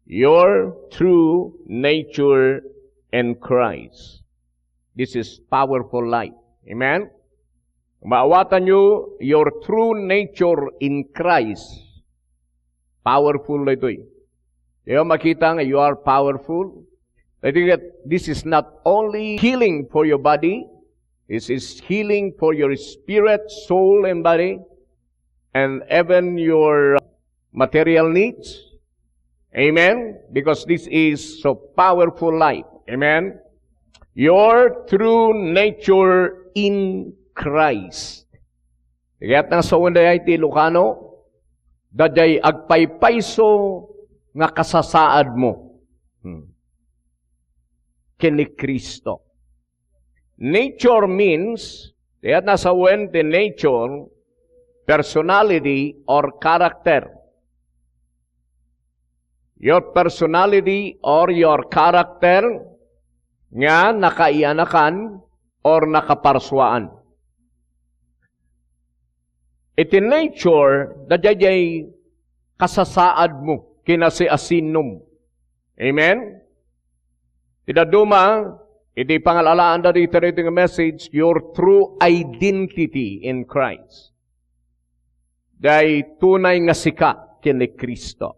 your true nature in Christ. This is powerful life. Amen? Maawatan nyo your true nature in Christ. Powerful na ito eh. Yung makita nga you are powerful. I think that this is not only healing for your body, this is healing for your spirit, soul, and body, and even your material needs. Amen? Because this is so powerful life. Amen? Your true nature in Christ. Kaya't nga sa unday ti Ilocano, daday agpaypayso nga kasasaad mo. Kini Kristo. Nature means, kaya't nasa unday nature, personality or character. Your personality or your character nga nakaianakan or nakaparswaan. Iti nature, dadayay kasasaad mo, kinasiasinom. Amen? Tidaduma, iti pangalalaan da dito ng message, your true identity in Christ. Day tunay nga sika kini Kristo.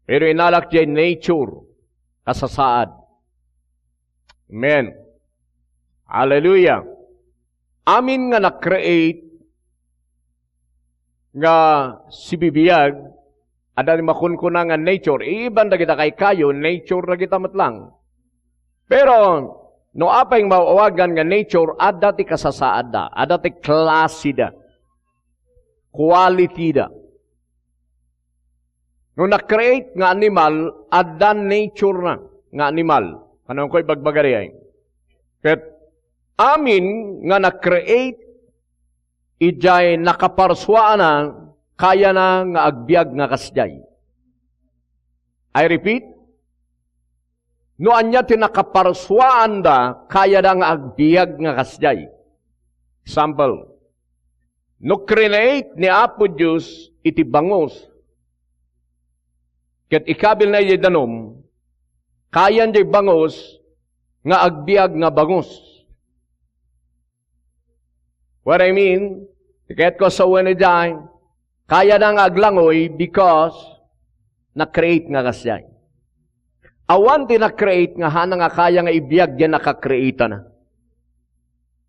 Pero inalak jay nature, kasasaad. Amen. Hallelujah. Amin nga na-create nga si bibiyag, ada ni makunkuna nga nature. Iban na kita kay kayo, nature na kita matlang. Pero, no apay mawawagan nga nature, ada ti kasasaad da, ada ti klase da, quality da. No na-create nga animal, ada nature na nga animal. Anong ko'y bagbagari ay? Ket amin nga na-create, ijay nakaparswaan na, kaya na nga agbyag nga kasjay. I repeat, no anya tinakaparswaan da, kaya na nga agbyag nga kasjay. Example, no create ni Apo Diyos iti bangos, ket ikabil na ijay danom, kaya jay bangos, nga agbyag nga bangos. What I mean, tiket ko sa wala dyan, kaya na nga aglangoy because na-create nga kasyan. Awan din na-create nga hana nga kaya nga ibiyag dyan nakakreate na.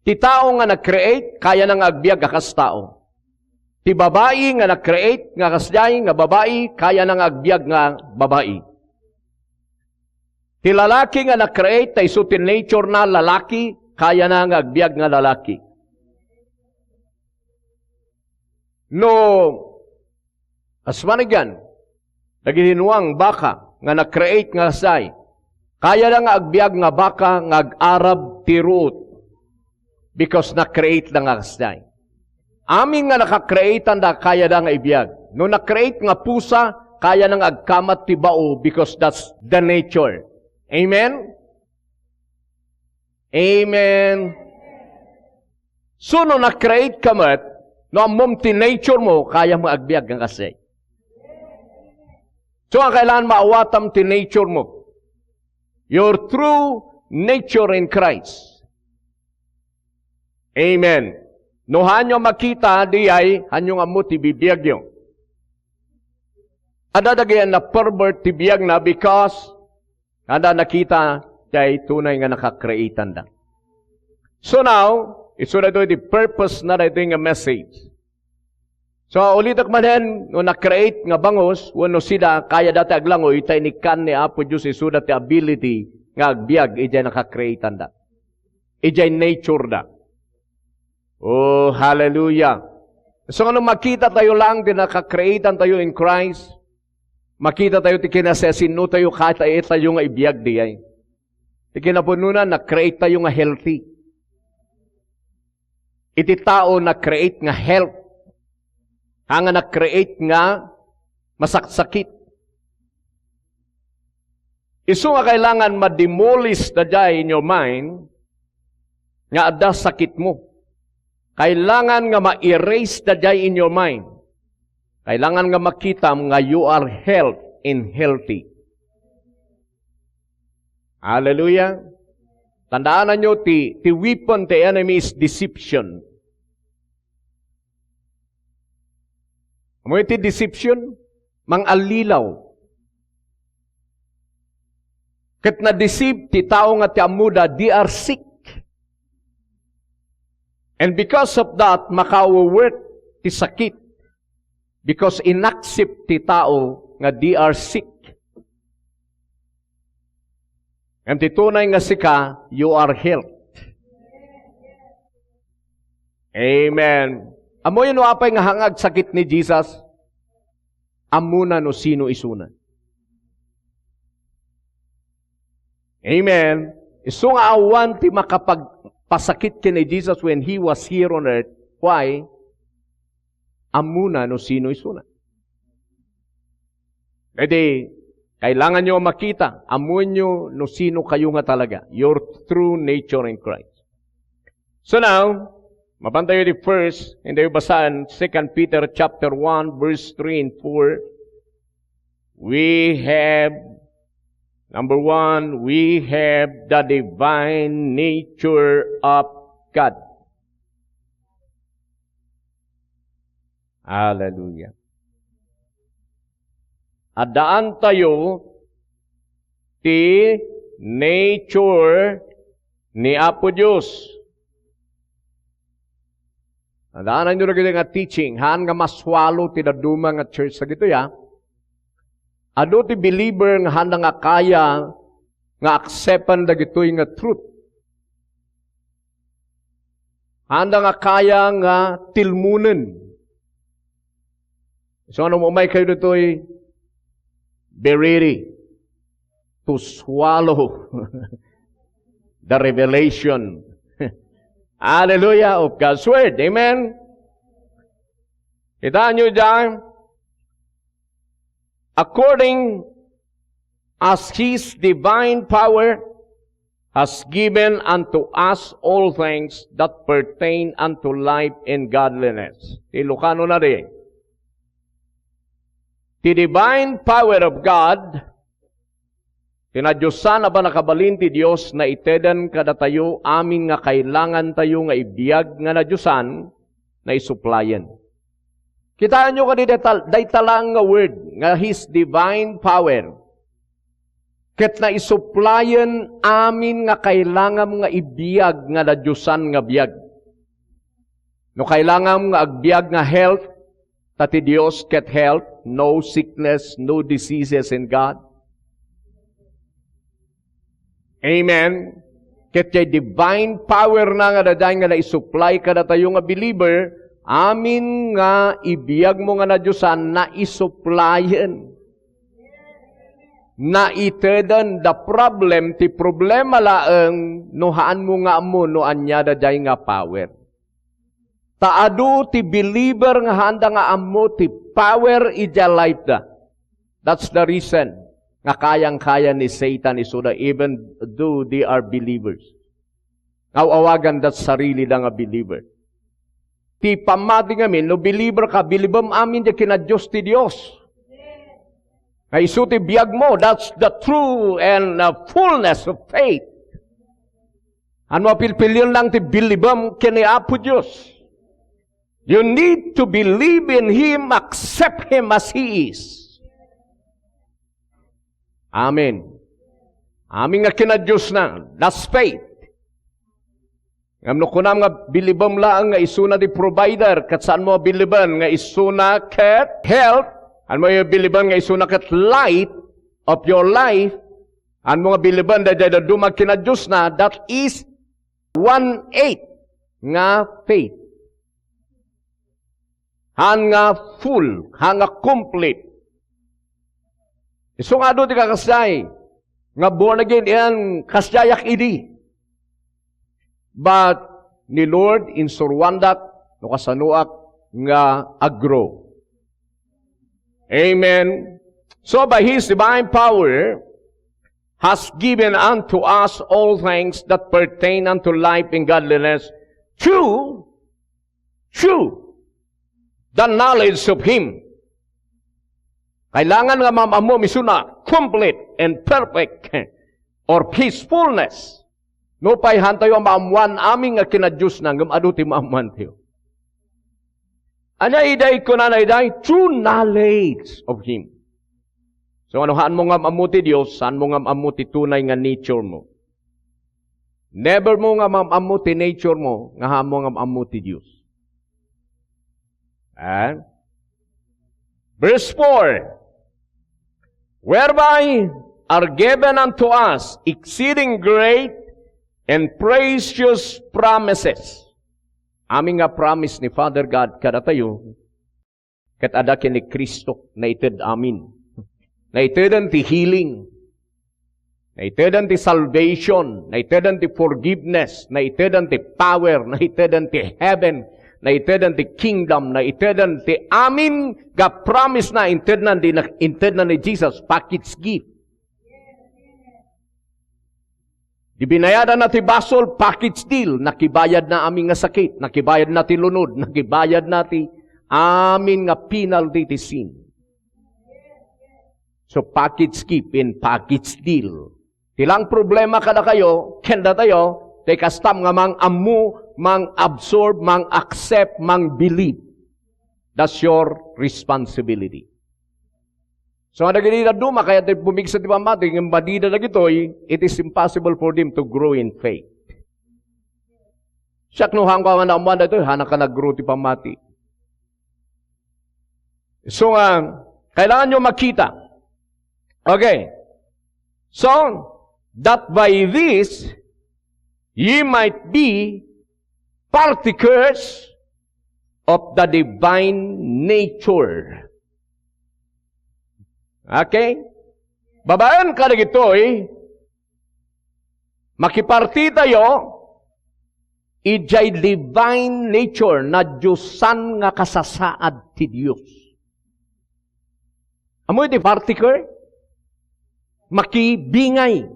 Ti tao nga na-create, kaya na nga agbyag akas tao. Ti babae nga na-create nga kasyan, nga babae, kaya na nga agbyag nga babae. Ti lalaki nga na-create, ta isutin nature na lalaki, kaya na nga agbyag nga lalaki. No, asmanigyan, nagihinuang baka, nga na-create nga say, kaya na nga agbyag nga baka, nga ag-arab tiruot, because na-create na nga say. Amin nga naka-create na kaya na nga ibiyag. No na-create nga pusa, kaya na nga agkamat tibao, because that's the nature. Amen? Amen. So, no na-create ka mat, no amom ti nature mo, kaya mo agbyag ang kasi. So, ang kailangan maawatam ti nature mo. Your true nature in Christ. Amen. No hanyo makita, di ay, hanyo nga mo ti bibiyag yun. Adadagayan na pervert ti biyag na because kada nakita, kay tunay nga nakakreatan da. So now, iso na ito the purpose na ito yung message. So, ulitak man yan, no na-create nga bangos, wano sila, kaya dati aglangoy, tainikan ni Apo Diyos, iso dati ability, nga agbyag, ijay nakakreatan da. Ijay nature da. Oh, hallelujah. So, ano makita tayo lang, din nakakreatan tayo in Christ, makita tayo, tikinasesino tayo, kahit tayo nga ibiyag di ay. Tikinapununan, na-create tayo nga healthy. Iti tao na-create nga health. Hanga na-create nga masaksakit. Isu nga kailangan ma-demolish na dyan in your mind nga ada sakit mo. Kailangan nga ma-erase na dyan in your mind. Kailangan nga makita nga you are health. and healthy. Hallelujah. Tandaan nyo, the weapon the enemy is deception. Ano yung deception? Mang-alilaw. Kat na-deceive ti tao nga ti amuda, they are sick. And because of that, makawawert ti sakit. Because inaccept ti tao nga they are sick. And ti tunay nga sika, you are health. Amen. Amo yun apay nga hangag sakit ni Jesus, amuna no sino isuna. Amen. Iso nga awan ti makapagpasakit ni Jesus when He was here on earth. Why? Amuna no sino isuna. Jadi, kailangan nyo makita, amuin nyo no sino kayo nga talaga. Your true nature in Christ. So now, mabantayo di first, hindi basahan 2 Peter chapter 1, verse 3 and 4. We have, number 1, we have the divine nature of God. Hallelujah. Adaan tayo ti nature ni Apo Diyos. Adaanan nyo na gito nga teaching, haan nga maswalo ti daduma nga church sa gito ya. Ado ti believer nga handa nga kaya nga acceptan da gito'y nga truth. Handa nga kaya nga tilmunan. So ano mo may kayo dito'y be ready to swallow the revelation. Hallelujah, of God's Word. Amen? Kita nyo dyan, according as His divine power has given unto us all things that pertain unto life and godliness. Ilocano na rin. The divine power of God, tinadyosan na ba nakabalin ti Diyos na itedan kada tayo, aming nga kailangan tayo nga ibiyag nga na Diyosan na isuplayan. Kitaan nyo kanina, daytalang nga word, nga His divine power. Ket na isuplayan amin nga kailangan nga ibiyag nga na Diyosan nga biyag. No kailangan nga agbyag nga health, tati Diyos ket health, no sickness, no diseases in God. Amen. Ket kay divine power na nga daday nga na-isupply kada tayo nga believer, amin nga ibiyag mo nga na Diyosan na isupplyan. Na itedan the problem, ti problema laeng no haan mo nga mo no anya daday nga power. Taado ti believer nga handa nga amo ti power ija life da. That's the reason nga kayang-kaya ni Satan isuda even though they are believers. Awagan dat sarili da nga believer. Ti pamati ngamin, no believer ka, bilibam amin di kinadiyos ti Diyos. Nga isu ti biyag mo, that's the true and fullness of faith. Ano apilpilyon lang ti bilibam kiniapo Diyos. You need to believe in Him, accept Him as He is. Amen. Amin nga kinadiyos na. That's faith. Ngam no kunam nga bilibam lang nga isuna di provider. Kat saan mo biliban nga isuna kat health. Ano mo yung biliban nga isuna kat light of your life. Ano mo nga biliban da dumag kinadiyos na. That is 1/8 nga faith. Hanga full, hanga complete. Iso nga doon di kakasay, nga born again yan, kasyayak idi. But, ni Lord, in surwandak, no kasanuak, nga agro. Amen. So, by His divine power, has given unto us all things that pertain unto life and godliness, through the knowledge of Him. Kailangan nga mamamo misuna complete and perfect or peacefulness. No pay hantayo maamuan aming nga kinadiyos na ngam adu ti maamuan tayo. Anya iday ko na iday true knowledge of Him. So anuhan mo nga maamuti Diyos, saan mo nga maamuti tunay nga nature mo. Never mo nga maamuti nature mo, nga hamo nga maamuti Diyos. Verse 4, whereby are given unto us exceeding great and precious promises. Aming nga promise ni Father God kada tayo, kat ada kini Kristo na ited amin. Na itedan ti healing, na itedan ti salvation, na itedan ti forgiveness, na itedan ti power, na itedan ti heaven, na itedan ti kingdom, na itedan ti amin ga promise na intedan ni Jesus, package gift. Di binayadan na ti basol, package deal, nakibayad na aming nga sakit, nakibayad na ti lunod, nakibayad na ti amin nga penalty ti sin. So, package gift in package deal. Tilang problema kada kayo, kenda tayo, tay kastam nga mang amu, mang absorb, mang accept, mang believe. That's your responsibility. So, ang naginida duma, kaya tayo bumigsa di pamati, yung badida na gito'y, it is impossible for them to grow in faith. Siyak nuhang ko nga naamuan na ito, hanak ka nag-grow di pamati. So, kailangan nyo makita. Okay. So, that by this, ye might be partakers of the divine nature. Okay? Babayan ka na gito'y, makiparti tayo, ijay divine nature na Diyosan nga kasasaad ti Diyos. Amoy di partaker? Makibingay,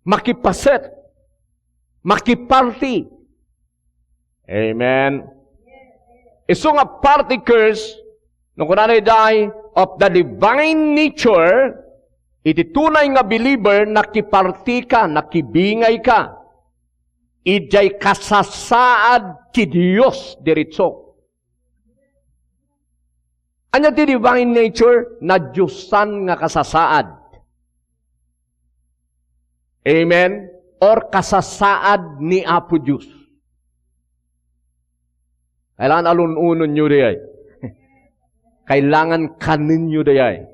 makipaset, makiparti. Amen. Iso nga partakers, nung kunanay day, of the divine nature, iti tunay nga believer, nakiparti ka, nakibingay ka. Ijay kasasaad ti Diyos diritso. Anya ti divine nature, na Diyosan nga kasasaad. Amen? Or kasasaad ni Apo Diyos. Kailangan alununon nyo diyan. Kailangan kanin nyo diyan.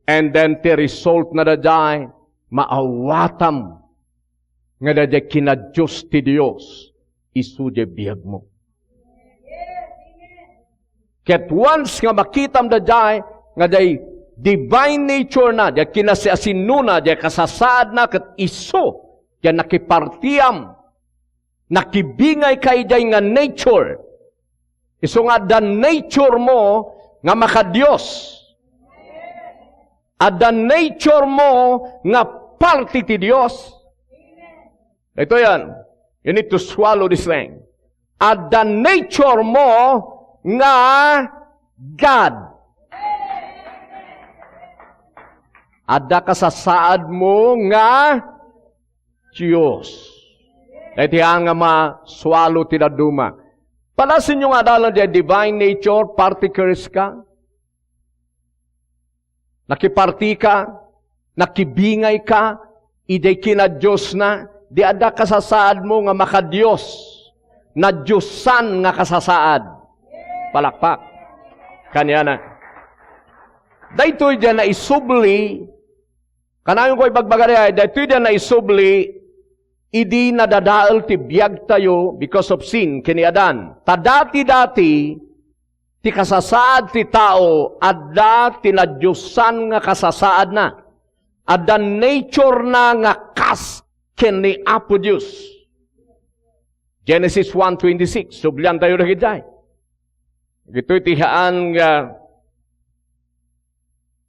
And then, the result na diyan, maawatam nga diyan kinadiyos ti Diyos, isu diyan biyag mo. Ket once nga makitam diyan, nga diyan divine nature na, diyan kinasiasinuna, diyan kasasaad na, ket isu, diyan nakipartiyam, nakibingay kay diyan nga nature. Isu nga the nature mo, nga makadiyos. At the nature mo, nga party ti Diyos. Ito yan. You need to swallow this thing. At the nature mo, nga God. At the kasasaad mo, nga Diyos. Ito yan nga ma-swallow ti daduma. Palasin nyo nga dalang diya, divine nature, partakers ka, nakiparti ka, nakibingay ka, iday kinadiyos na, di ada kasasaad mo nga makadiyos, na Diyosan nga kasasaad. Palakpak. Kanya na. Daytoy diya na isubli, kanayon ko ibagbagari, daytoy diya na isubli, idi nadadaal ti biyag tayo because of sin kini Adan. Tadati-dati ti kasasaad ti tao adda tinadyosan nga kasasaad na. Adda nature na nga kas kini Apo Dios. Genesis 1:26. Sublian tayo na giday. Gito'y tihaan nga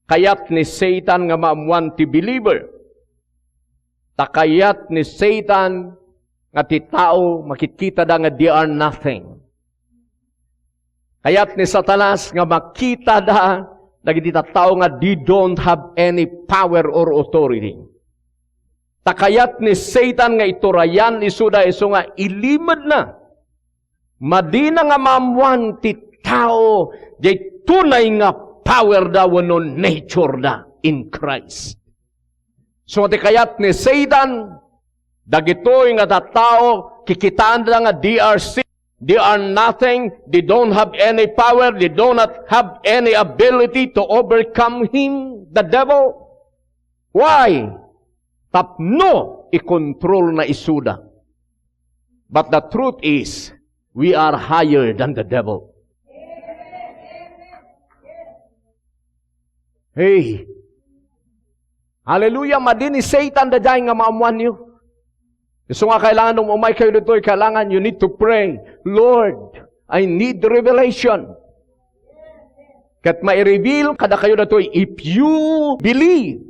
kayat ni Satan nga maamuan ti believer. Takayat ni Satan nga ti tao makikita da nga they are nothing. Kayat ni Satanas nga makita da Dagiti tattao nga they don't have any power or authority. Takayat ni Satan nga iturayan isuda iso nga ilimad na. Madina nga mamuan ti tao jay tunay nga power daw no nature da in Christ. So ti kayat ni Satan dagitoy nga tattao kikitaan da nga they are sick, they are nothing, they don't have any power, they do not have any ability to overcome him, the devil. Why? Tapno i-control na isuda. But the truth is, we are higher than the devil. Hey! Hallelujah! Madini Satan da dahil nga maamuan niyo. So nga kailangan nung umay kayo dito, kailangan you need to pray, Lord, I need revelation. Kat mai-reveal kada kayo dito, if you believe,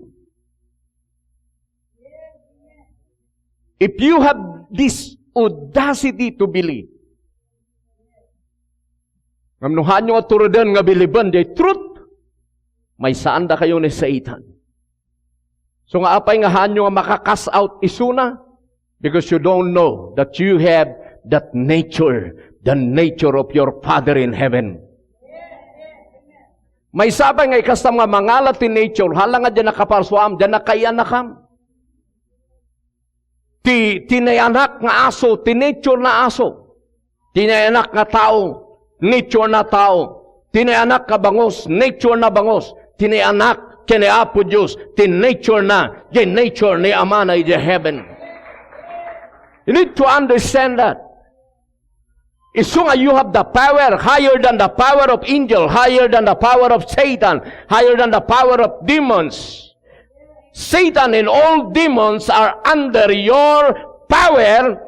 if you have this audacity to believe, ngamnuhan nyo nga turadan nga biliban, day truth, may saan da kayo ni Satan. So nga apay nga hanyo nga makakas out isuna, because you don't know that you have that nature, the nature of your Father in heaven. May sabay nga ikastam nga mangalat in nature, hala nga dyan nakaparsuam, dyan nakayanakam. Tinayanak nga aso, tinature na aso. Tinayanak nga tao, nature na tao. Tinayanak ka bangos, nature na bangos. Tinayanak kiniapo Diyos, tinature na, the nature ni Ama na in the heaven. You need to understand that. Isunga you have the power higher than the power of angel, higher than the power of Satan, higher than the power of demons. Satan and all demons are under your power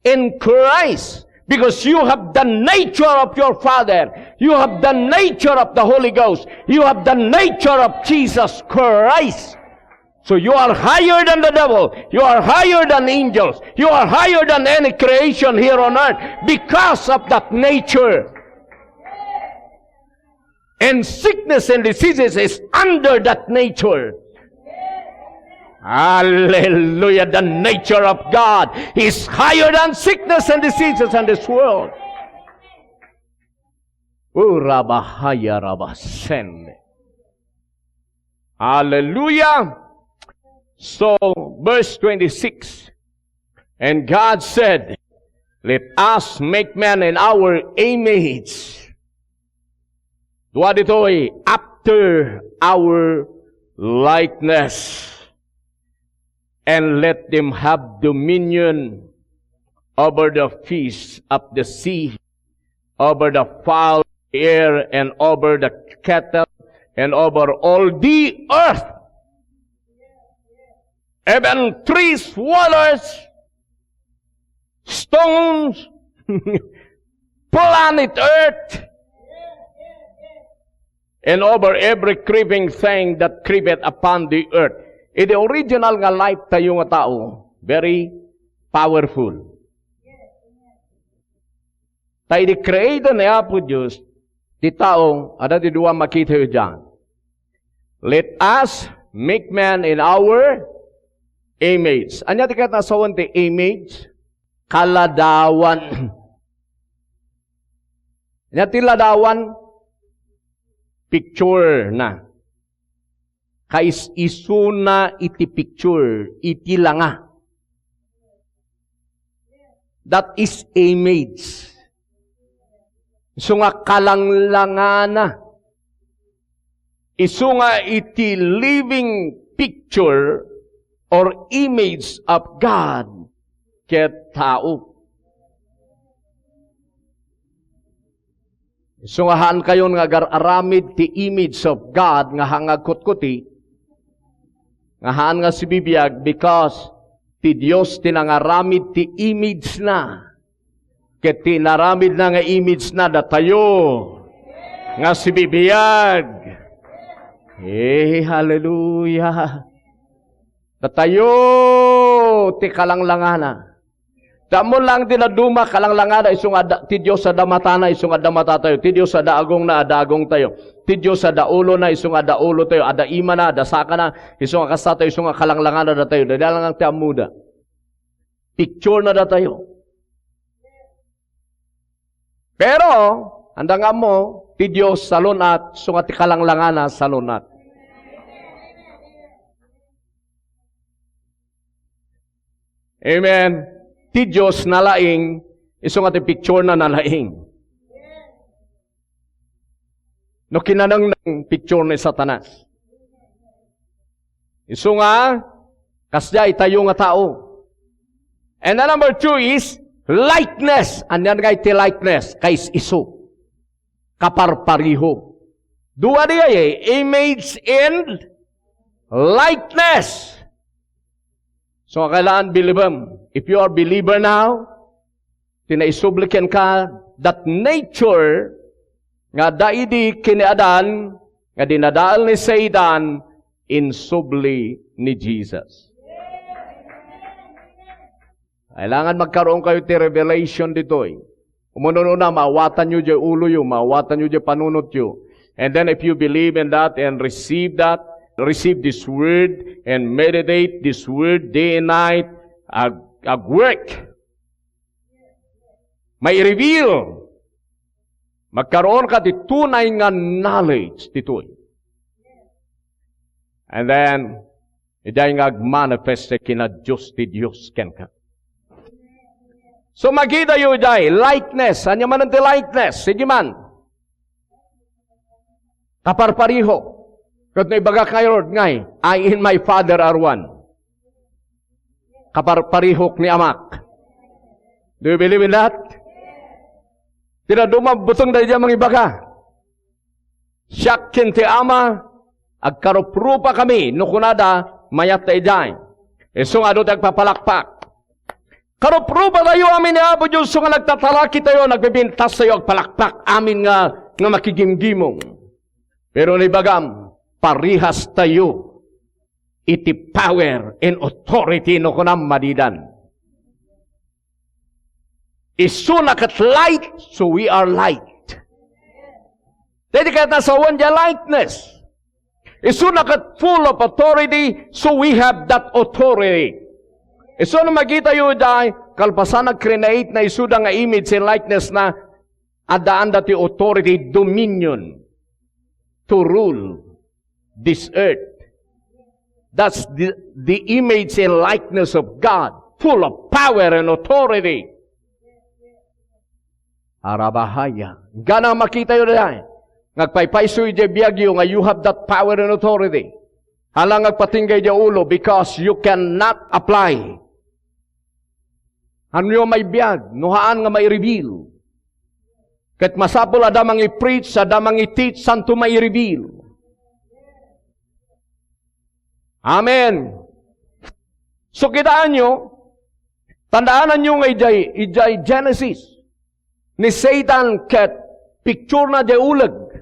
in Christ. Because you have the nature of your Father. You have the nature of the Holy Ghost. You have the nature of Jesus Christ. So you are higher than the devil. You are higher than angels. You are higher than any creation here on earth because of that nature. And sickness and diseases is under that nature. Hallelujah. The nature of God is higher than sickness and diseases in this world. Urabahaya rabasende. Hallelujah. So, verse 26. And God said, let us make man in our image. What ito'y after our likeness. And let them have dominion over the fish of the sea, over the fowl of the air, and over the cattle, and over all the earth. Even trees, waters, stones, planet earth, and over every creeping thing that creepeth upon the earth. The original nga life tayo nga tao, very powerful. Tayo di creator na Apo Diyos, di tao, ada di dua makita yun dyan. Let us make man in our image. Anya ti kat nasawan ti image? Kaladawan. Anya ti ladawan? Picture na. Kais isuna iti picture, iti langa. That is image. So nga kalanglangana. Isu nga iti living picture or image of God ket tao. So nga haan kayon nga aramid ti image of God nga hangagkutkuti, nga haan nga si bibiyag because ti Dios tinangaramid ti image na. Ket tinaramid na nga image na datayo nga si bibiyag. Hallelujah. Datayo ti kalanglangana. Damo lang dinaduma kalanglangada isong ti Dios sa damatana isong adamata tayo. Ti Dios sa daagong na adagong tayo. Ti Dios sa daulo na isong adaulo tayo. Ada ima na, ada saka na, isong akasta tayo, isong kalanglangada na tayo. Dadalang ang tiamuda. Picture na da tayo. Pero, anda nga mo, ti Dios sa lunat, isong ati kalanglangana sa lunat. Amen. Ti Diyos nalaing, isong ati picture na nalaing. No kinanang ng picture ni Satanas. Iso nga, kasya itayo nga tao. And the number 2 is, likeness. Anyan nga iti likeness, kais iso. Kaparpariho. Dua diya image and likeness. So, kailangan believer. If you are believer now, tinaisublikan ka, that nature, nga daidi kiniadan, nga dinadaal ni Satan, insubli ni Jesus. Kailangan magkaroon kayo ti revelation dito. Umununo na, mawatan nyo dyan ulo yun, mawatan nyo dyan panunot yun. And then if you believe in that and receive that, receive this word and meditate this word day and night, work. May reveal. Magkaroon ka di tunay nga knowledge dito. And then, iday nga manifest kina Diyos ti Diyos ken ka. So magida yu iday, likeness. Anya man ang likeness? Sige man. Kaparpariho. Kat na ibaga kayo, ngay, I and my Father are one. Kaparparihok ni Amak. Do you believe in that? Tira dumabutong na diyan mga ibaga. Siyakin ti Ama, agkaroprupa kami, nukunada, mayat na iday. So nga doon tagpapalakpak. Karoprupa tayo amin ni Abo Diyos, so nga nagtatalaki tayo, nagbibintas tayo, agpalakpak, amin nga makigimgimong. Pero nibagam, parihas tayo iti power and authority no kunam madidan. Isunakat light, so we are light. Jadi kata sawan dia lightness. Isunakat full of authority, so we have that authority. Isu na magita yu day, kalpasan nag-create na isuda nga image and likeness na adaan dati authority, dominion, to rule this earth. That's the image and likeness of God, full of power and authority. Arabahaya. Gana makita yun na. Ngagpaypaysoy di biyagyo nga you have that power and authority. Halang ngagpatinggay di ulo because you cannot apply. Ano yung may biyag? Nuhaan nga may reveal. Kat masapol adamang i-preach, adamang i-teach, santo may reveal. Amen. So kitaan nyo, tandaanan nyo nga ijay Genesis, ni Satan ket picture na di ulag.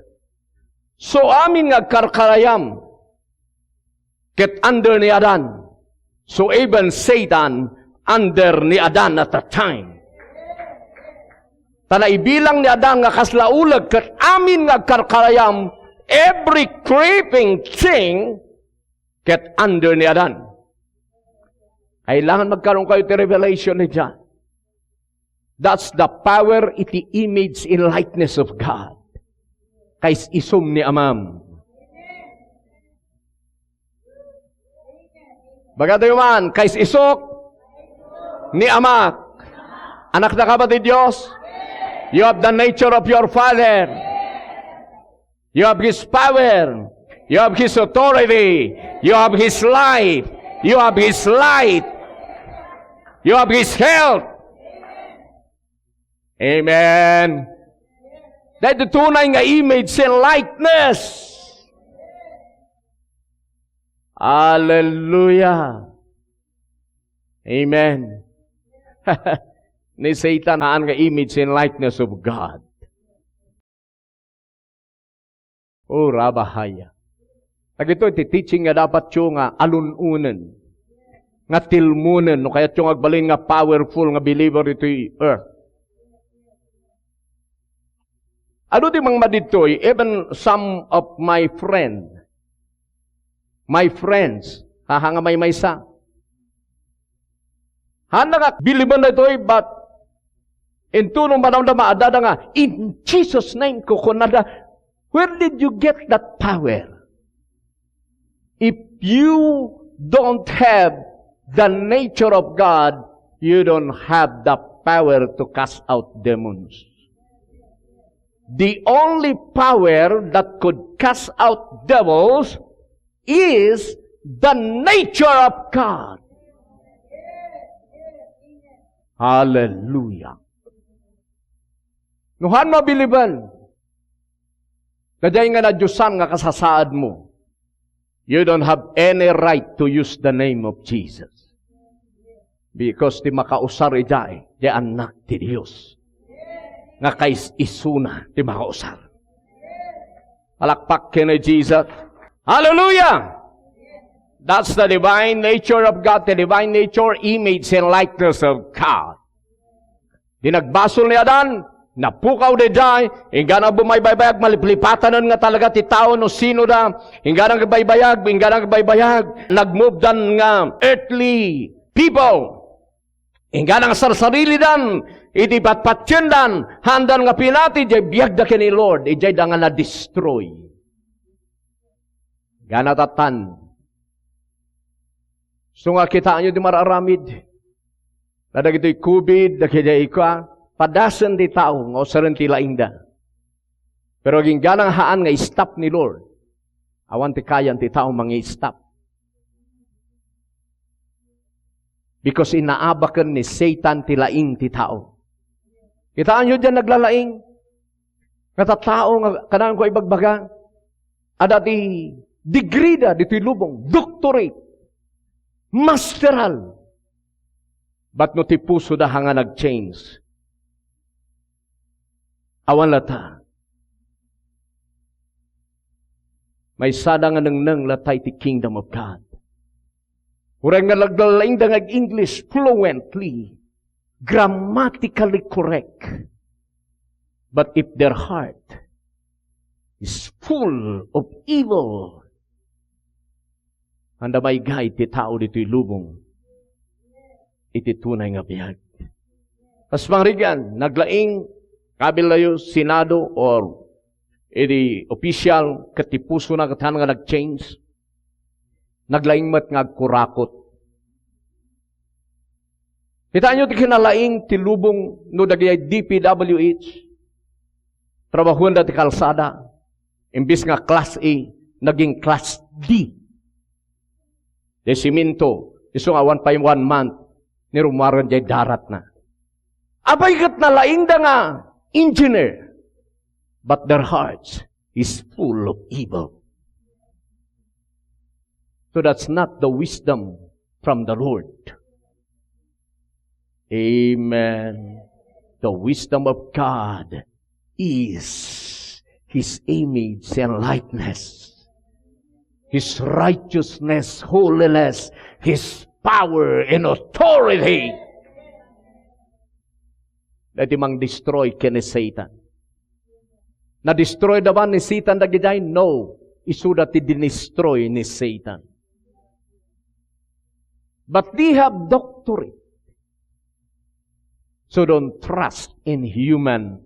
So amin nga karkarayam, ket under ni Adan. So even Satan under ni Adan at that time. Tana ibilang ni Adan nga kaslaulag ket amin nga karkarayam, every creeping thing ket under ni Adan. Kailangan magkaroon kayo ti revelation ni John. That's the power iti image and likeness of God. Kais isum ni Amam. Bagay man, kais isok ni Amak. Anak na kapatid Diyos, you have the nature of your Father. You have His power. You have His authority. You have His life. You have His light. You have His health. Amen. Dahil tunay nga image and likeness. Hallelujah. Amen. Ni Satan haan nga image and likeness of God. Oh, rabahaya. Ito, iti teaching nga dapat yung alununan. nga tilmunen, no kaya yung agbalin nga powerful nga believer ito earth. Ano di mang maditoy, even some of my friends, nga may maysa. Hana nga, biliban na ito'y, but, in tunong manang na maadada nga, in Jesus' name ko kunada, where did you get that power? If you don't have the nature of God, you don't have the power to cast out demons. The only power that could cast out devils is the nature of God. Hallelujah. Nuhan mabiliban. Kaday nga na Diyosan nga kasasaad mo. You don't have any right to use the name of Jesus. Because ti makausar ijay, di anak ti Diyos. Nga kais isuna ti makausar. Palakpak kini Jesus. Hallelujah! That's the divine nature of God, the divine nature, image, and likeness of God. Di nagbasol ni Adan, napukaw de jay, hingga na bumaybaybayag, maliplipatanan nga talaga ti tao no sino da, hingga na kabaybayag, nagmove dan nga earthly people. Hingga na sarsarili dan, iti patpatyan dan, handan nga pinati, jay biyag da kini Lord, ijay da nga na-destroy. Hingga na tatan, so nga kita nyo di mararamid. Nadag ito'y COVID, nakidya ika, padasan di tao, nga usaran ti laingda. Pero aging ganang haan nga stop ni Lord. Awan ti kayan ti tao mga stop. Because inaabakan ni Satan ti laing ti tao. Kitaan nyo dyan naglalaing. Katatao nga kanang ko ibagbaga. Ada ti degree da, dito'y lubong, doctorate. Masteral. But no ti puso da nga nag-change. Awan lata. May sada nga nang latay ti kingdom of God. Urang nga laglalaing da English fluently, grammatically correct. But if their heart is full of evil, anda may gay ti tao dito'y lubong. Iti tunay nga biyag. As pangrigan, naglaing kabilayo, senado, or iti official, katipuso na katan nga nag-change. Naglaing mat nga kurakot. Kita nyo ti kinalaing ti lubong no dagay DPWH. Trabahuan da ti kalsada. Imbis nga class A, naging class D. De siminto, iso nga 1 month, ni rumaran jay darat na. Abay kat na laing da nga, engineer. But their hearts is full of evil. So that's not the wisdom from the Lord. Amen. The wisdom of God is His image and likeness. His righteousness, holiness, His power and authority. Dati mang destroy kini Satan. Na-destroy naman ni Satan dagiday? No. Isuda ti dinestroy ni Satan. But they have doctorate. So don't trust in human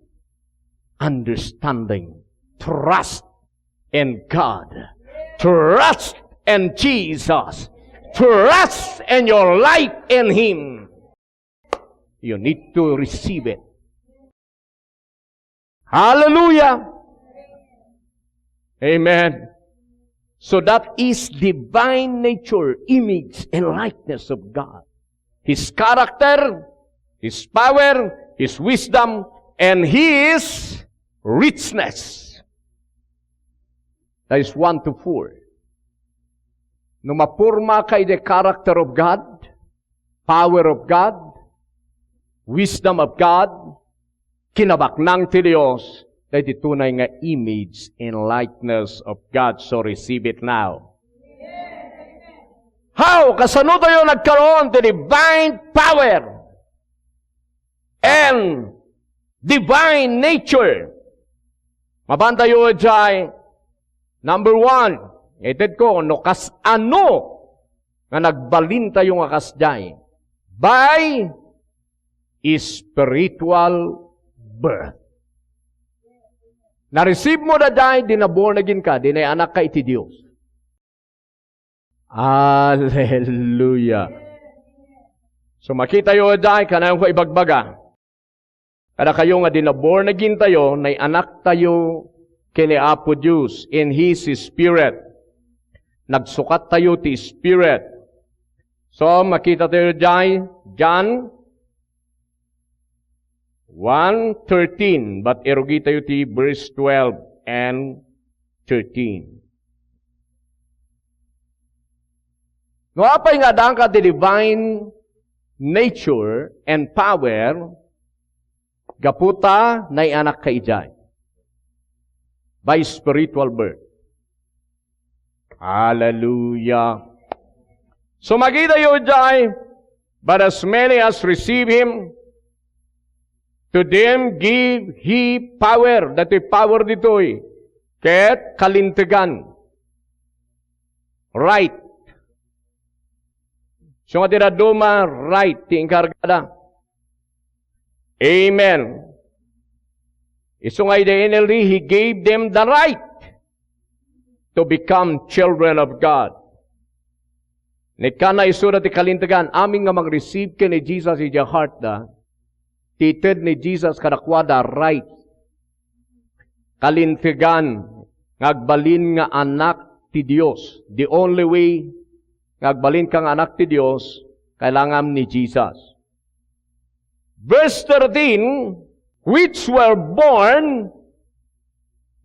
understanding. Trust in God. Trust in Jesus. Trust in your life in Him. You need to receive it. Hallelujah! Amen. So that is divine nature, image, and likeness of God. His character, His power, His wisdom, and His richness. That is 1 to 4. No mapurma kay the character of God, power of God, wisdom of God, kinabaknang ti Diyos, dahil tunay nga image and likeness of God. So receive it now. How? Kasano tayo nagkaroon to divine power and divine nature. Mabanda yun dyan. Number 1, ited ko, no kas ano nga nagbalin tayo nga kas dyan. By spiritual birth. Na-receive mo na dahil, di na born again ka, di na anak ka iti Diyos. Hallelujah. So makita yun dahil, kanayong ko ibagbaga. Kada kayo nga di na born again tayo, na anak tayo kini Apo Diyos in His Spirit. Nagsukat tayo ti Spirit. So makita tayo dahil, John 1:13, but erugi tayo ti verse 12 and 13. No apay nga dang ka the divine nature and power, gaputa na anak ka ijay. By spiritual birth. Hallelujah. So magita yo ijay, but as many as receive Him, to them give He power. Dati power dito'y ket kalintigan. Right. So nga tira duma, right, ti inkargada. Amen. Iso nga ide NLD, He gave them the right to become children of God. Nekana iso na ti kalintigan, aming nga mag-receive ka ni Jesus in your heart da, tited ni Jesus kadakwada right. Kalintigan, ngagbalin nga anak ti Dios. The only way ngagbalin kang anak ti Dios, kailangan ni Jesus. Verse 13, which were born,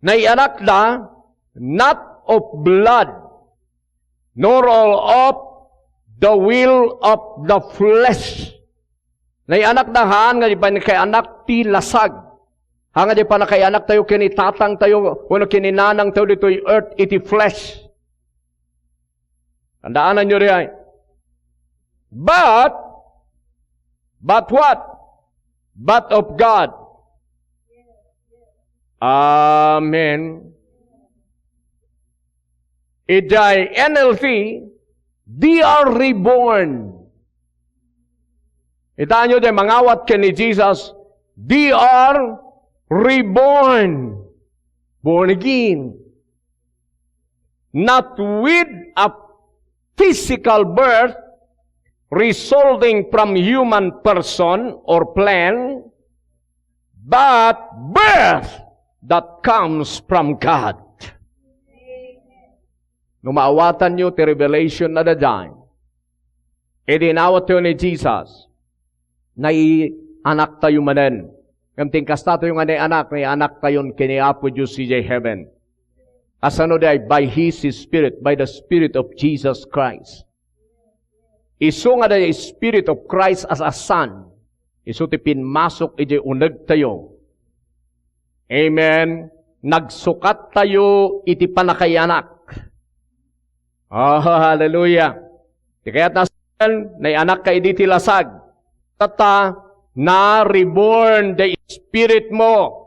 na anak na, not of blood, nor of the will of the flesh. Na anak na haan, nga di pa kay anak ti lasag. Hanga di pa na kay anak tayo, kinitatang tayo, wano kininanang tayo dito yung earth, iti flesh. Tandaanan nyo rin. But what? But of God. Amen. Ijay NLT, they are reborn. Itaan nyo din, mangawat ka ni Jesus, they are reborn. Born again. Not with a physical birth resulting from human person or plan, but birth that comes from God. Numaawatan nyo ti revelation na dadaan. Idinawat tayo ni Jesus na anak tayo manen. Kamting kasta tayo nga ni anak tayo kiniapo Diyos si heaven. Asano day, by His Spirit, by the Spirit of Jesus Christ. Iso nga day, Spirit of Christ as a Son. Iso ti pinmasok, ije uneg tayo. Amen. Nagsukat tayo, iti panakayanak. Oh, hallelujah. Di kaya't nasan, na anak ka iti lasag. Tata, na reborn the Spirit mo.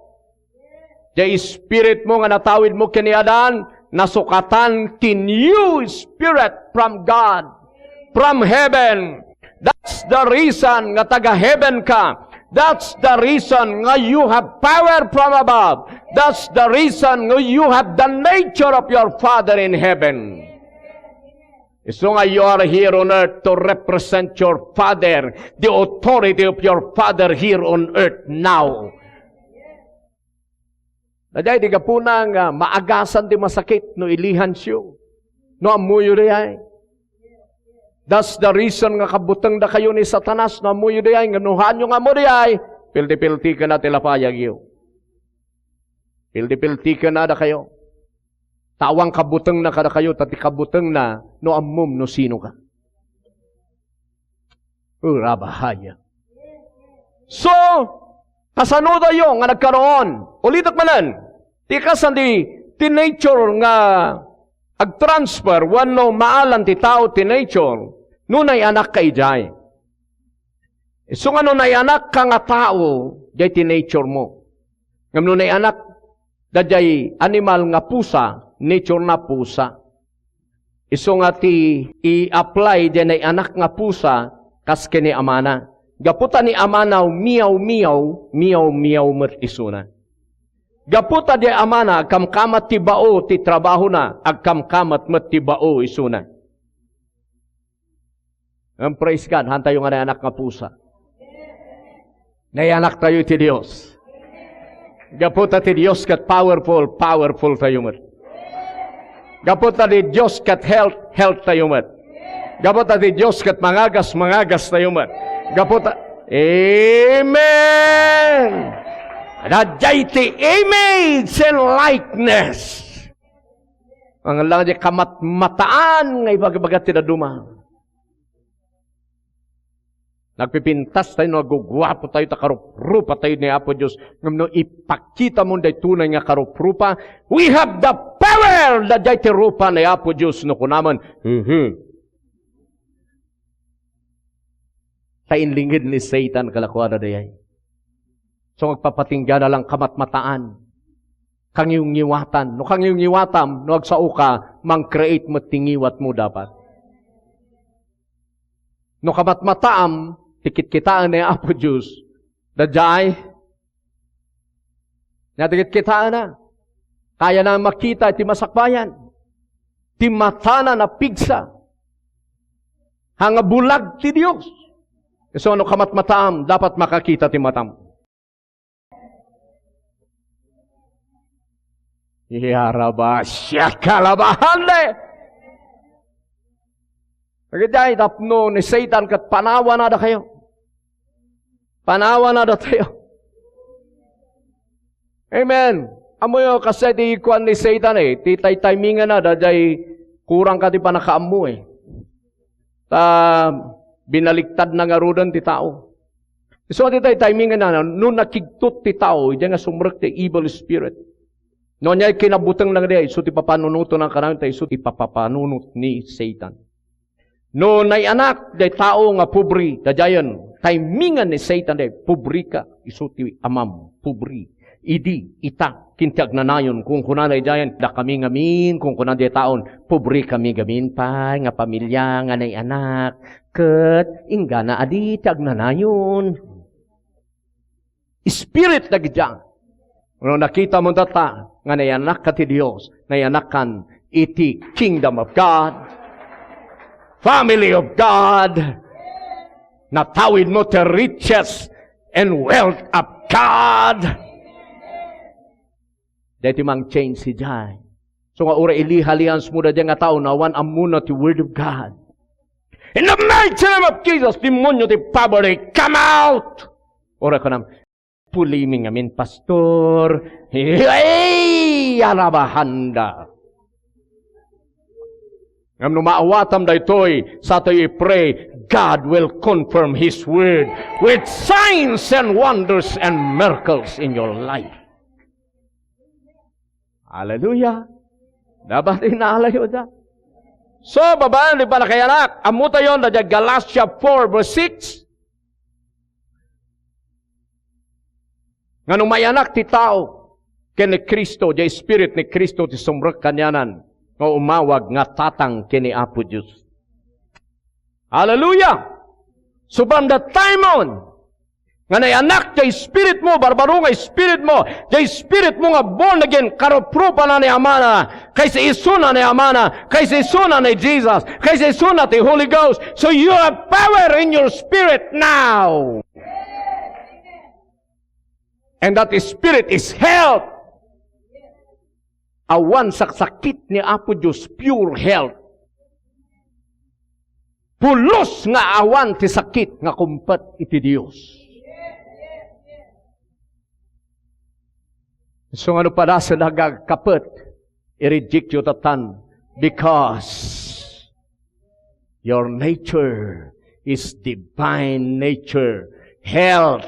The Spirit mo nga natawid mo kiniadan, nasukatan ti new Spirit from God, from heaven. That's the reason nga taga-heaven ka. That's the reason nga you have power from above. That's the reason nga you have the nature of your Father in heaven. So nga you are here on earth to represent your Father, the authority of your Father here on earth now. Naday, di ka po nang maagasan di masakit no ilihan siyo. No amuyo di ay. That's the reason nga kabutang da kayo ni Satanas no amuyo di ay. Nganuhan nyo nga mo di ay. Pilti-pilti ka na tilapayag iyo. Pilti-pilti ka na da kayo. Tawang kabutang na kada kayo, tati kabutang na no amum no sino ka. Urabahaya. So, kasano tayo nga nagkaroon? Ulitak manan. Ti kasan di nature nga ag-transfer, wano maalan ti tao ti nature, nunay anak ka ijay. So nga nunay anak ka nga tao, jay ti nature mo. Ngam nunay anak, dajay animal nga pusa, nature na pusa. Iso nga ti i-apply jay na anak nga pusa, kas kini amana. Gaputa ni amana, miyaw-miyaw, miyaw-miyaw mat isuna. Gaputa di amana, kamkamat ti bao ti trabaho na, agkamkamat mat ti bao isuna. Ang praise God, han tayo nga na anak nga pusa. Nayanak tayo ti Diyos. Gaputa ti Diyos kat powerful, powerful tayo mat. Gaputa ti Diyos kat health, health tayo mat. Gaputa ti Diyos kat mangagas, mangagas tayo mat. Gaputa, Amen! Radjay ti image and likeness. Ang lang di kamat-mataan ngay baga-baga tinaduma. Nagpipintas tayo, nagugwapo tayo, takarup-rupa tayo ni Apo Diyos. Ngam no ipakita mo day tunay nga karup-rupa, we have the power na day ti rupa ni Apo Diyos no kunaman. Tainlingid ni Satan kalakwada dayay. So magpapatingga na lang kamat-mataan. Kang yung ngiwatan. No kang yung ngiwatam, no agsao ka, mang-create mo tingiwat mo dapat. No kamat-mataam, tikit-kitaan ni Apo Diyos, dadjay, natikit-kitaan na. Kaya na makita ti masakbayan. Ti mata na napigsa. Hanga bulag ti Diyos. So ano kamat-mataam, dapat makakita ti matam. Iyaraba siya kalabahan le. Pagkajay, tapno ni Satan kat panawa na da kayo. Panawa na da tayo. Amen. Amoy kasi di ikuan ni Satan ti tay-timingan na, dajay kurang ka ti panakaamu binaliktad na nga rudan ti tao. So ti tay-timingan na, nung nakigtot ti tao, diyan nga sumrek ti evil spirit. No niya kinabutang lang diya, so ti papanunuto ng kanang tayo, so ti papapanunot ni Satan. No nay anak, day tao nga pubri, dajayan, timingan ni Satan day, pubri ka, iso ti amam, pubri. Idi, ita, kintiag na nayon, kung kunanay dayan, da kami ngamin, kung kunanay taon, pubri kami gamin pa, nga pamilya, nga nay anak, ket, ingga na adi, tiag na nayon. Spirit na gidyan. Kung nakita mo data, nga nayanak ka ti Diyos, nayanakan iti kingdom of God, family of God, natawid mo ti riches and wealth of God. Dahil mang change si Jai. So nga ura ilihalians mo na dyan nga tao, nawan amuna ti word of God. In the mighty name of Jesus, demonyo ti poverty, come out! Ura ko nam, puliming amin, pastor. Hey! Arabahanda. Ngam no maawatam da ito'y, sa to'y pray, God will confirm His word with signs and wonders and miracles in your life. Hallelujah. Dapat inaalayo da. So, babae, di ba na kaya anak? Amuta yun, na Galatia 4 verse 6. Nga nung may anak ti tao, kini Kristo, di Spirit ni Kristo, ti sumrak kanyanan, nga umawag nga tatang kini Apo Diyos. Hallelujah! So, from that time on, nga na anak, jay spirit mo, barbaro nga spirit mo, jay spirit mo nga born again, karoprupa na ni Amana, kaysa isuna ni Amana, kaysa isuna ni Jesus, kaysa isuna ti Holy Ghost. So you have power in your spirit now. And that spirit is health. Awan saksakit ni Apo Diyos, pure health. Pulos nga awan ti sakit nga kumpat iti Diyos. So ano pala sa nagagkapit, i-reject yung tatan because your nature is divine nature. Health.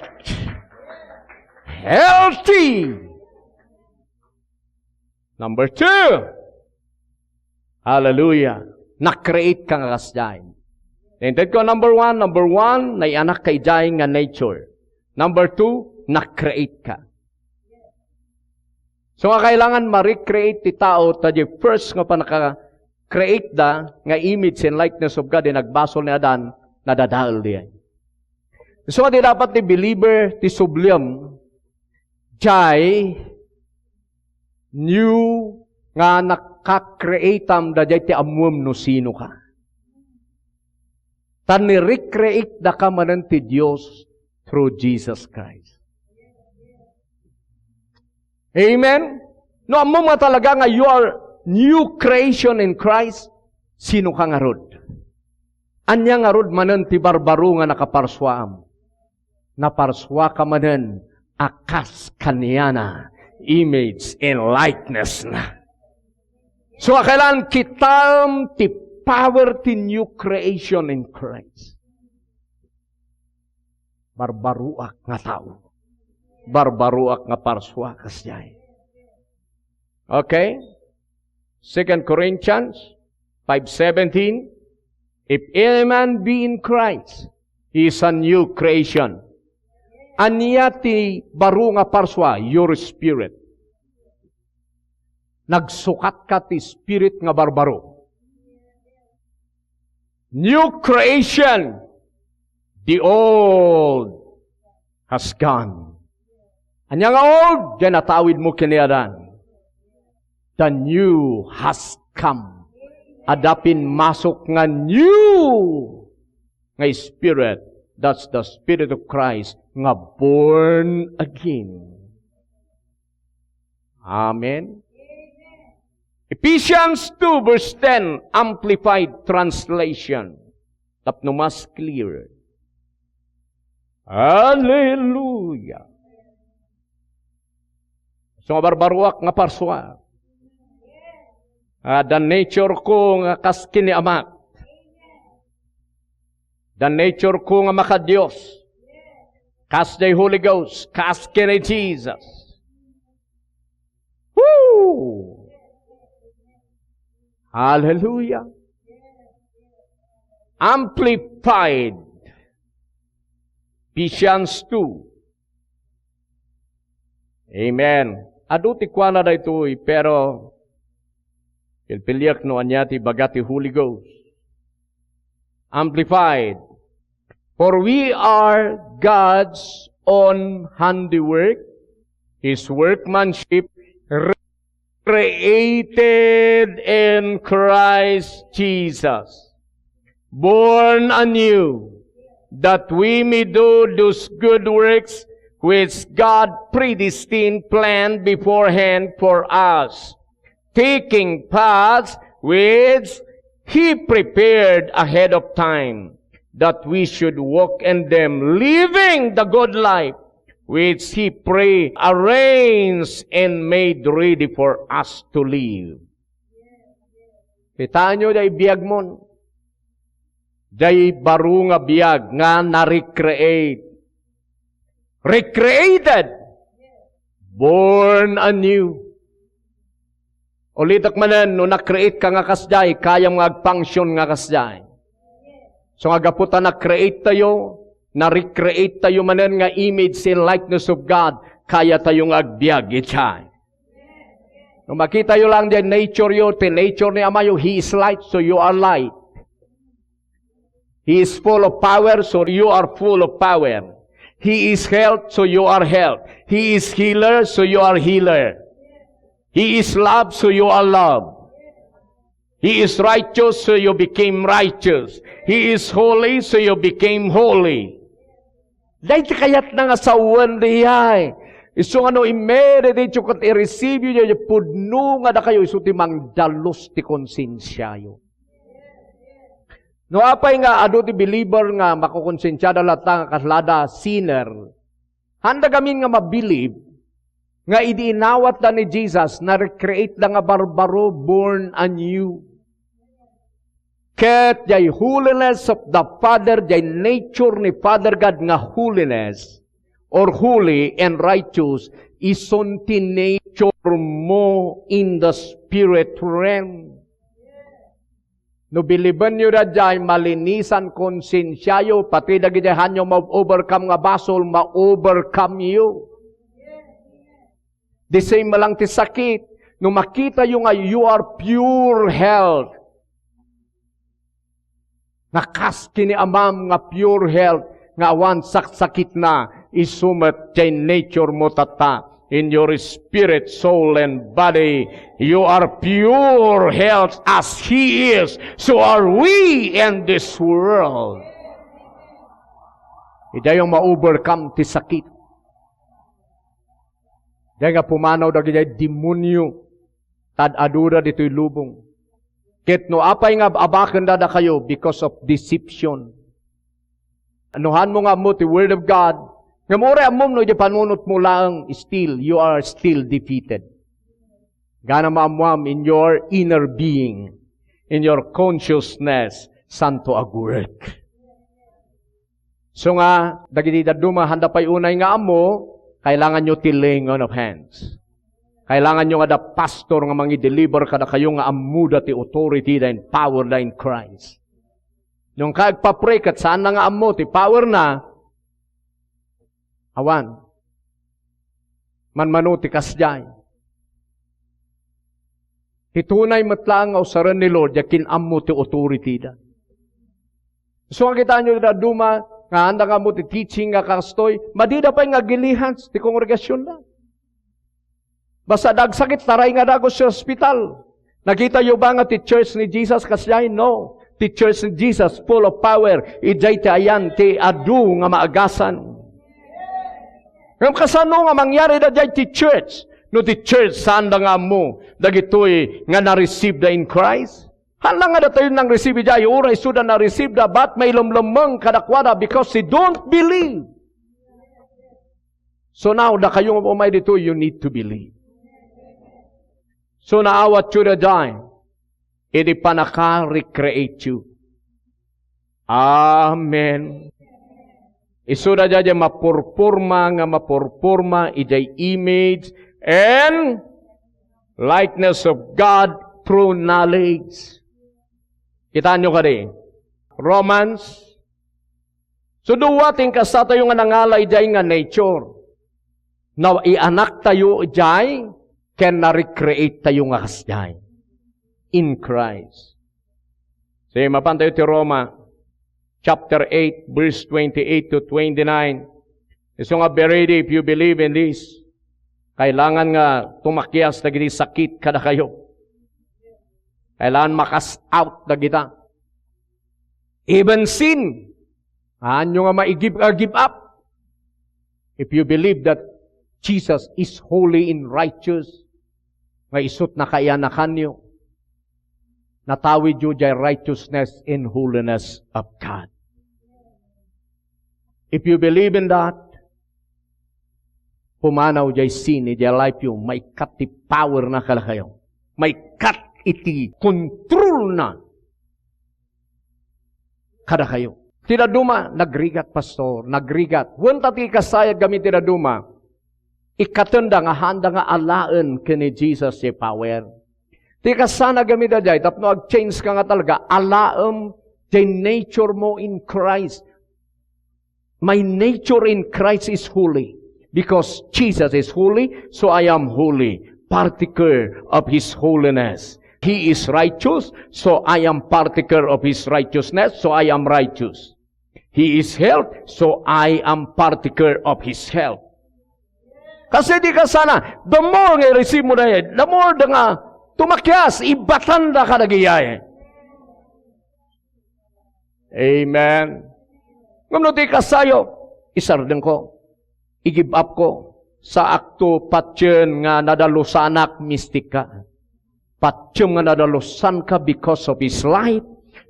Healthy. Number 2, Hallelujah. Na-create ka nga kasjay. Tinted ko, number one, na anak kay jay nga nature. Number two, na-create ka. So nga kailangan ma-recreate ti tao, tadi first nga pa naka-create da, nga image and likeness of God, nagbasol ni Adan, nadadal diyan. So nga di dapat ti believer, ti subliam, jay, new, nga nakakreatam da jay ti amum no sino ka. Tan ni-recreate da ka manan ti Diyos through Jesus Christ. Amen? No, amum nga talaga nga you are new creation in Christ, sino ka nga rod? Anya nga rod manan ti barbaro nga nakaparswaam. Naparswa ka manan akas kaniyana, image and likeness na. So, kailangan kitam ti power ti new creation in Christ. Barbaruak nga tao. Barbaruak nga parswa kasyay. Okay? 2 Corinthians 5:17. If any man be in Christ, he is a new creation. Aniya ti baru nga parswa, your spirit. Nagsukat ka ti spirit nga barbaro. New creation. The old has gone. Anya nga old, dyan natawid mo kiniadan. The new has come. Adapin masok nga new nga spirit. That's the Spirit of Christ nga born again. Amen. Ephesians 2 verse 10, Amplified Translation. Tapno mas clear. Hallelujah. So nga barbaruak nga parswa. The nature ko nga kaskin ni Ama. The nature ko nga makadiyos. Kas day Holy Ghost. Kaskin ni Jesus. Woo! Hallelujah. Amplified. Ephesians 2. Amen. Aduti kwa na da ito pero pilpilyak no anyati bagati Holy Ghost. Amplified. For we are God's own handiwork, His workmanship, created in Christ Jesus, born anew, that we may do those good works which God predestined, planned beforehand for us, taking paths which He prepared ahead of time, that we should walk in them, living the good life which He pre-arranged and made ready for us to live. Kita nyo, day biyag mon. Day baru nga biyag nga na-recreate. Recreated. Born anew. Ulitak manan, no na-create ka nga kasday, kaya mga function nga kasday. So nga gaputa na-create tayo, na-recreate tayo manan nga image and likeness of God, kaya tayong agbiag itchay. No makita yo lang din nature yo, nature ni Ama yo, He is light, so you are light. He is full of power, so you are full of power. He is health, so you are health. He is healer, so you are healer. He is love, so you are love. He is righteous, so you became righteous. He is holy, so you became holy. Dahil kayat na nga sa uwan dihay. Iso nga no, i-meditate yung kat i-receive yun, yung pudno nga na kayo, iso timang dalos ti konsensya yun. No, apay nga, ado ti believer nga, makukonsensya da latang kaslada, sinner. Handa gamin nga mabilib, nga idiinawat da ni Jesus, na recreate da nga barbaro, born anew. Ket jay holiness of the Father, jay nature ni Father God nga holiness, or holy and righteous, ison ti nature mo in the spirit realm. No biliban nyo na dyan, malinisan konsensyayo, pati dagidahan nyo ma-overcome nga basol, ma-overcome you. The same malang ti sakit. No makita yung nga, you are pure health. Nakas kini amam nga pure health, nga awan sakit na, isumat jay nature mo tata. In your spirit, soul, and body, you are pure health as He is. So are we in this world. Ida yung ma-overcome ti sakit. Ida nga pumanaw dagiti demonyo. Tad-adura dito'y lubong. Ket no apay nga abaken dada kayo because of deception. Anuhan mo nga mo ti Word of God. Nga mura amom no, di panunot mo lang, still, you are still defeated. Gana maamuam in your inner being, in your consciousness, santo agurek. So nga, dagiti daduma, handa pa'y unay nga amo, kailangan nyo laying on of hands. Kailangan nyo nga da pastor nga mangi-deliver kada kayo nga amuda ti authority da and power da in Christ. Nung kagpa-pray kat saan na nga amo, ti power na, awan, manmanuti kasjay. Hitunay matlang nga usaran ni Lord, yakin ammo ti authority da. So, ang kita nyo da duma, nga handa nga mo ti teaching nga kastoy, madida pa nga gilihans, ti kongregasyon na. Basta dagsakit, taray nga dagos sa hospital. Nakita nyo ba nga ti church ni Jesus kasjay? No. Ti church ni Jesus, full of power, ijay ti ayan, ti adu nga maagasan. Ngam kasano nga mangyari na dyan ti church? No ti church, saan da nga mo? Dagitoy nga na-receive da in Christ? Hala nga da tayo nang receive dyan. Uray suda na-receive da, but may lumlumang kadakwada because they don't believe. So now, da kayong umay dito, you need to believe. So naawat you na dyan, edi pa naka-recreate you. Amen. Isuda dyan mapurpurma, ijay image and likeness of God through knowledge. Kitaan nyo ka rin. Romans. So duwating kasa tayo nga nangalay dyan nga nature. Now, ianak tayo dyan, can na-recreate tayo nga kasjay. In Christ. Sige, mapan tayo ti Roma. Chapter 8, verse 28 to 29. So nga, be ready if you believe in this. Kailangan nga tumakyas na gini sakit kada kayo. Kailangan makas out na kita. Even sin. Nyo nga give up. If you believe that Jesus is holy and righteous, nga isut na kayanakan nyo, natawid nyo dyan righteousness and holiness of God. If you believe in that, pumanaw dyan sin, dyan life yung may kat iti power na kala kayo. May kat iti control na kada kayo. Tinaduma, nagrigat, pastor, nagrigat. Wanta ti kasayag gamit tinaduma, ikatanda nga handa nga alaan kini Jesus si power. Ti kasana gamit dyan, tapno ag-change ka nga talaga, alaam the nature mo in Christ. My nature in Christ is holy. Because Jesus is holy, so I am holy. Partaker of His holiness. He is righteous, so I am partaker of His righteousness, so I am righteous. He is health, so I am partaker of His health. Kasi di ka sana, the more nga receive mo na yan, the more da nga tumakyas, ibatanda ka nagiyay. Amen. Ngam di ka sayo, isarden ko, i-give up ko, sa akto patyen nga nadalusanak mistika. Patyem nga nadalusan ka because of His light,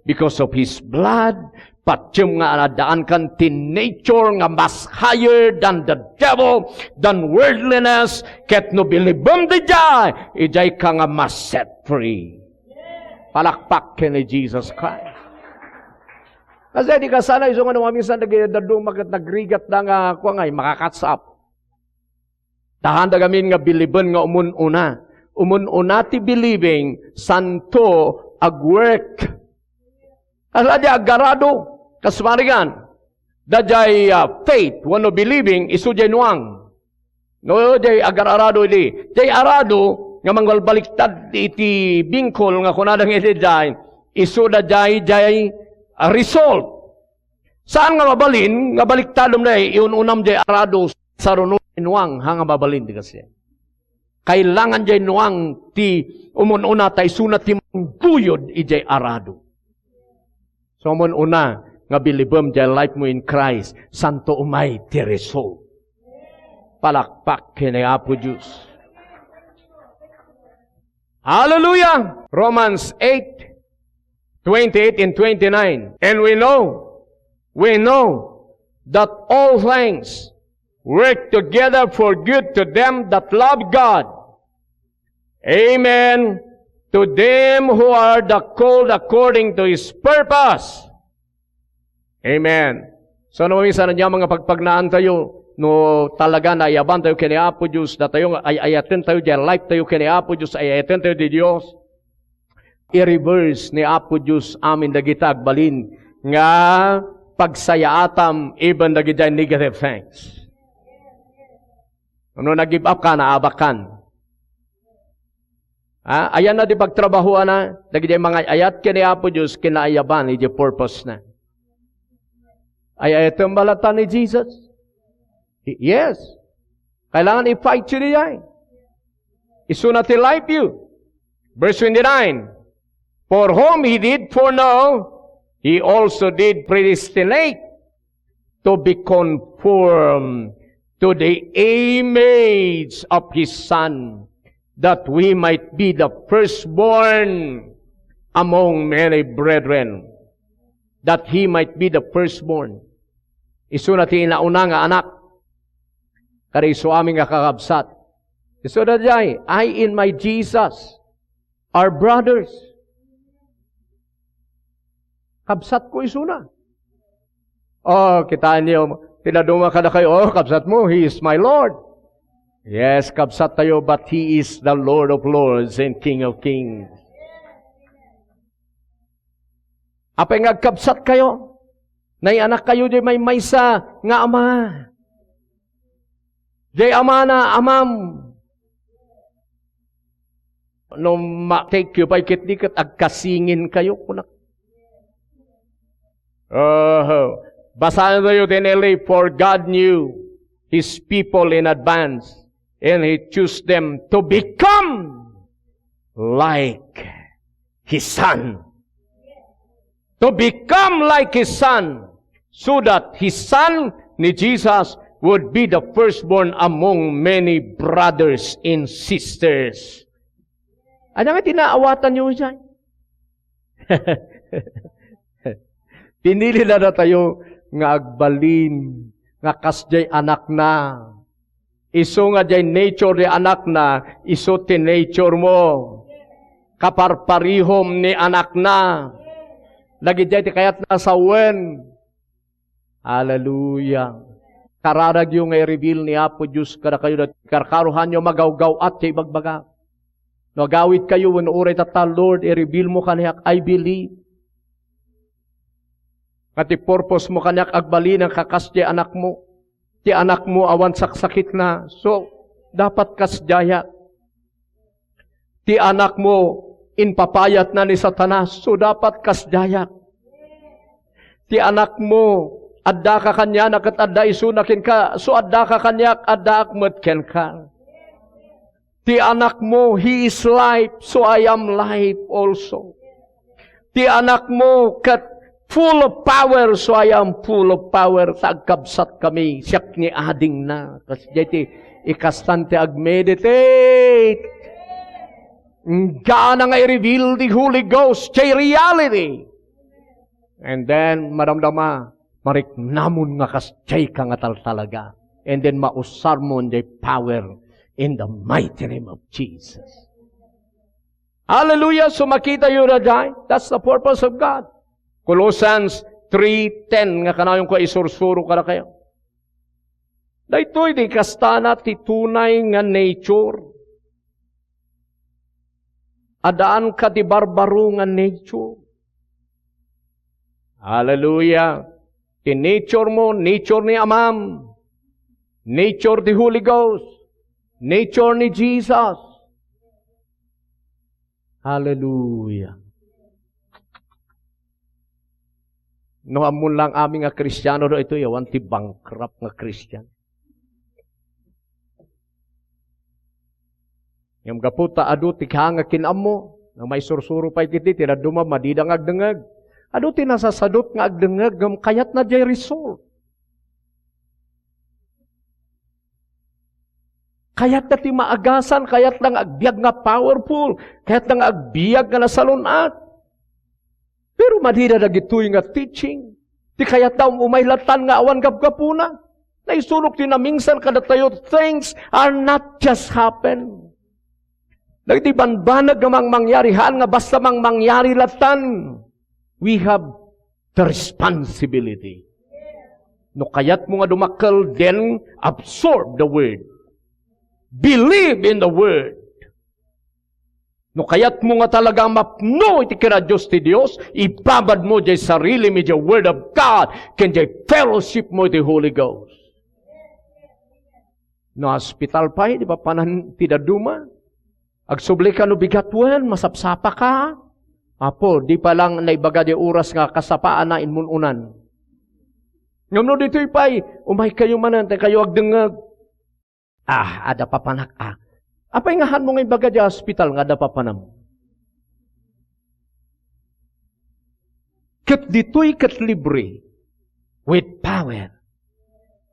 because of His blood, patyem nga nadaan kan tin nature nga mas higher than the devil, than worldliness, ket no bilibam di jay, ijay ka nga mas set free. Palakpak ka ni Jesus Christ. Kasi di ka sana isong ano minsan nagdadong nagrigat na nga kwa ngay makakatsap. Tahan da gamin nga biliban nga umun-una. Umun-una ti believing santo agwork Asa di agarado, kasmarigan. Dajay faith, wano believing, iso jay nuang. No, jay agarado di. Jay arado, nga mangbalbaliktad iti bingkol nga kunadang iti jay, iso dajay result. Saan nga mabalin, nga baliktadom na iununam jay arado sa runong nuang, hanga mabalin di kasi. Kailangan jay nuang ti umununa tay sunat ti mangguyod ijay arado. So umununa, nga bilibem jay life mo in Christ, santo umay ti result. Palakpak kini Apo Diyos. Hallelujah! Romans 8:28 and 29. And we know that all things work together for good to them that love God. Amen. To them who are the called according to His purpose. Amen. So, minsan na niya mga pagpagnaan tayo, no talaga na ayaban tayo kini Apo Diyos, na tayo ayatin tayo dyan, life tayo kini Apo Diyos, ayatin tayo di Diyos. I-reverse ni Apo Diyos amin dagita agbalin, nga pagsayaatam, even dagita negative things. Ano nag-give up ka, naabakan. Ayan na di pagtrabahuan na, dagita mga ayat kini Apo Diyos, kinaayaban, iti purpose na. Ay, ito ang balatan ni Jesus. Yes. Kailangan i-fight you niya. Isunat life you. Verse 29. For whom He did foreknow, He also did predestinate to be conformed to the image of His Son, that we might be the firstborn among many brethren. That He might be the firstborn. Isu natin inauna nga anak. Kari isu aming nga kakabsat. Isu na jay, I in my Jesus are brothers. Kabsat ko isu na. Oh, kitaan niyo, tinaduma ka na kayo, oh, kabsat mo, He is my Lord. Yes, kabsat tayo, but He is the Lord of Lords and King of Kings. Apay nga kabsat kayo? Nay anak kayo di may maysa nga ama. Di ama na amam. No ma-take you pa'y kitdikat agkasingin kayo. Basahin tayo tinili, for God knew His people in advance, and He chose them to become like His Son. To become like His Son, so that His Son, ni Jesus, would be the firstborn among many brothers and sisters. Ano nga tinaawatan nyo siya? Pinili na tayo nga agbalin, nga kasjay anak na. Iso nga jay nature di anak na, iso ti nature mo. Kaparparihom ni anak na. Lagi jay ti kayat na sa wen. Hallelujah. Kararag yung i-reveal ni Apo Diyos kada kayo na karkaruhan nyo magawgaw at kay bagbaga. No, gawit kayo when uray tata, Lord, i-reveal mo kaniyak, I believe. At i-purpose mo kaniyak agbali ng kakas ti anak mo. Ti anak mo awan saksakit na. So, dapat kasjaya. Ti anak mo inpapayat na ni Satanas. So, dapat kasjaya. Ti anak mo adda ka kanya, nakat adda isunakin ka. So, adda ka kanya, adda akmatken ka. Ti anak mo, He is life, so I am life also. Ti anak mo, kat full of power, so I am full of power. Sagkabsat kami, siyak ni ading na. Kasi dito, ikastante ag-meditate. Gaana nga i-reveal the Holy Ghost, kay reality. And then, maramdama, mariknamun nga kasjay ka nga talaga. And then mausar mo the power in the mighty name of Jesus. Hallelujah! So makita yun na dyan. That's the purpose of God. Colossians 3:10 nga kanayong ko isursuro ka na kayo. Dahito'y di kastana titunay nga nature. Adaan ka di barbaro nga nature. Hallelujah. Ti nature mo, nature ni Amam. Nature the Holy Ghost. Nature ni Jesus. Hallelujah. No amun lang aming nga Kristiyano do ito yawan ti bankrupt nga Kristyan. Yung gaputa adu ti nga kinamo na may sursuro pa kiti tira duma madidang agdengeg. Adu ti nasasadot nga agdengeg ngam kayat na jay result. Kayat na ti maagasan, kayat lang agbiag nga powerful, kayat lang agbiag nga nasalunat. Pero madida dagitoy nga teaching. Ti kayat daw umaylatan nga awan gapgapuna. Naisulok ti namingsan kada tayo, things are not just happen. Dagiti banbanag nga mangyarihan nga basta mangyari latan. We have the responsibility. No kayat mo nga dumakkel, then absorb the word. Believe in the word. No kayat mo nga talaga mapno iti kira Diyos ti Diyos, ibabad mo jay sarili mi jay word of God, ken jay fellowship mo iti Holy Ghost. No hospital pa, di ba panan ti daduma? Agsubli ka no bigatwen, masapsapa ka. Apo, di pa lang naibaga di oras nga kasapaan na inmununan. Ngam no dito'y pa'y, umay kayo manan, kayo agdengag. Ada pa panak, Apay nga han mo nga ibaga di hospital nga ada pa panam. Ket dito'y ket libre, with power,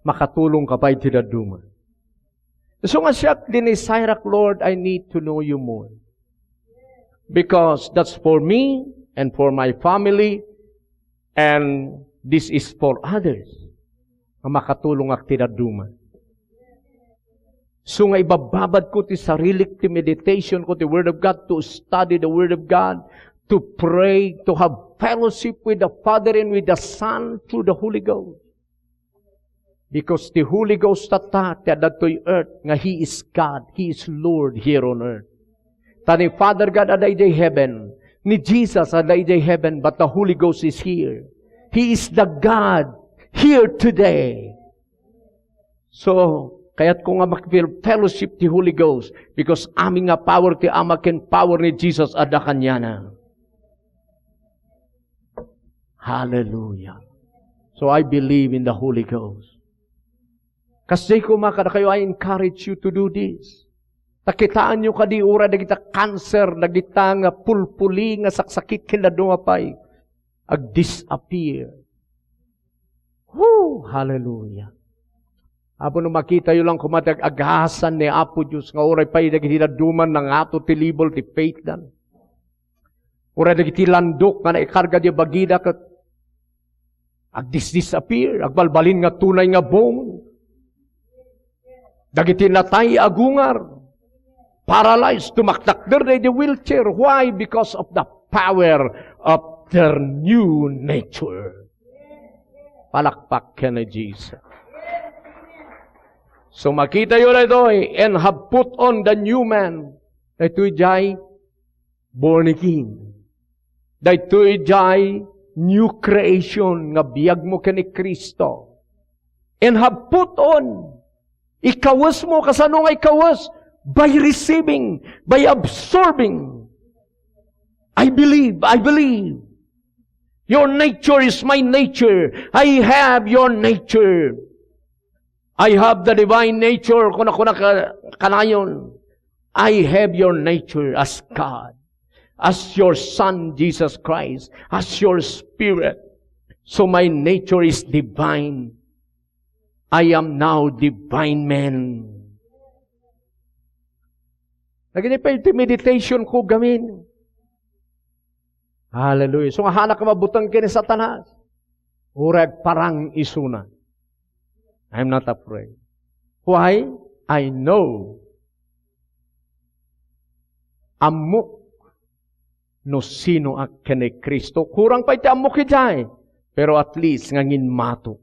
makatulong ka pa'y tinaduma. So nga siya, dinisairak, Lord, I need to know you more. Because that's for me and for my family and this is for others na makatulong ak tinaduma. So nga ibababad ko ti sarili ti meditation ko ti Word of God, to study the Word of God, to pray, to have fellowship with the Father and with the Son through the Holy Ghost. Because the Holy Ghost tata ti adatoy earth nga He is God, He is Lord here on earth. Tani Father God aday jay heaven, ni Jesus aday jay heaven, but the Holy Ghost is here. He is the God here today. So, kaya't ko nga fellowship ti Holy Ghost, because aming nga power ti Ama ken power ni Jesus ada kanyana. Hallelujah. So I believe in the Holy Ghost. Kasi ko makada kayo, I encourage you to do this. Takitaan nyo kadi ura dagita cancer, dagita nga pulpuli nga saksakit kinadungapay, ag-disappear. Woo! Hallelujah. Apo no makita yun lang kumatag agasan ni Apo Diyos nga oray pa'y nagitinaduman ng ato tilibol ti faith dan. Oray nagitilandok nga naikarga di bagida kat ag-disappear, agbalbalin nga tunay nga bone. Dagiti natay agungar, paralyzed, tumaktakder na the wheelchair. Why? Because of the power of their new nature. Palakpak ka na Jesus. So makita yun na ito, and have put on the new man. Ito'y jay born again. Ito'y jay new creation nga biyag mo ka ni Kristo. And have put on. Ikawas mo, kasano nga ikawas? By receiving, by absorbing. I believe. Your nature is my nature. I have your nature. I have the divine nature. Kanayon. I have your nature as God. As your Son, Jesus Christ. As your Spirit. So my nature is divine. I am now divine man. Naginipay iti meditation ko gamin. Hallelujah. So nga ka mabutang kini Satanas. Urag parang isuna. I'm not afraid. Why? I know. Amok no sino ak kini Kristo. Kurang pa iti amok ijay. Pero at least ngangin mato.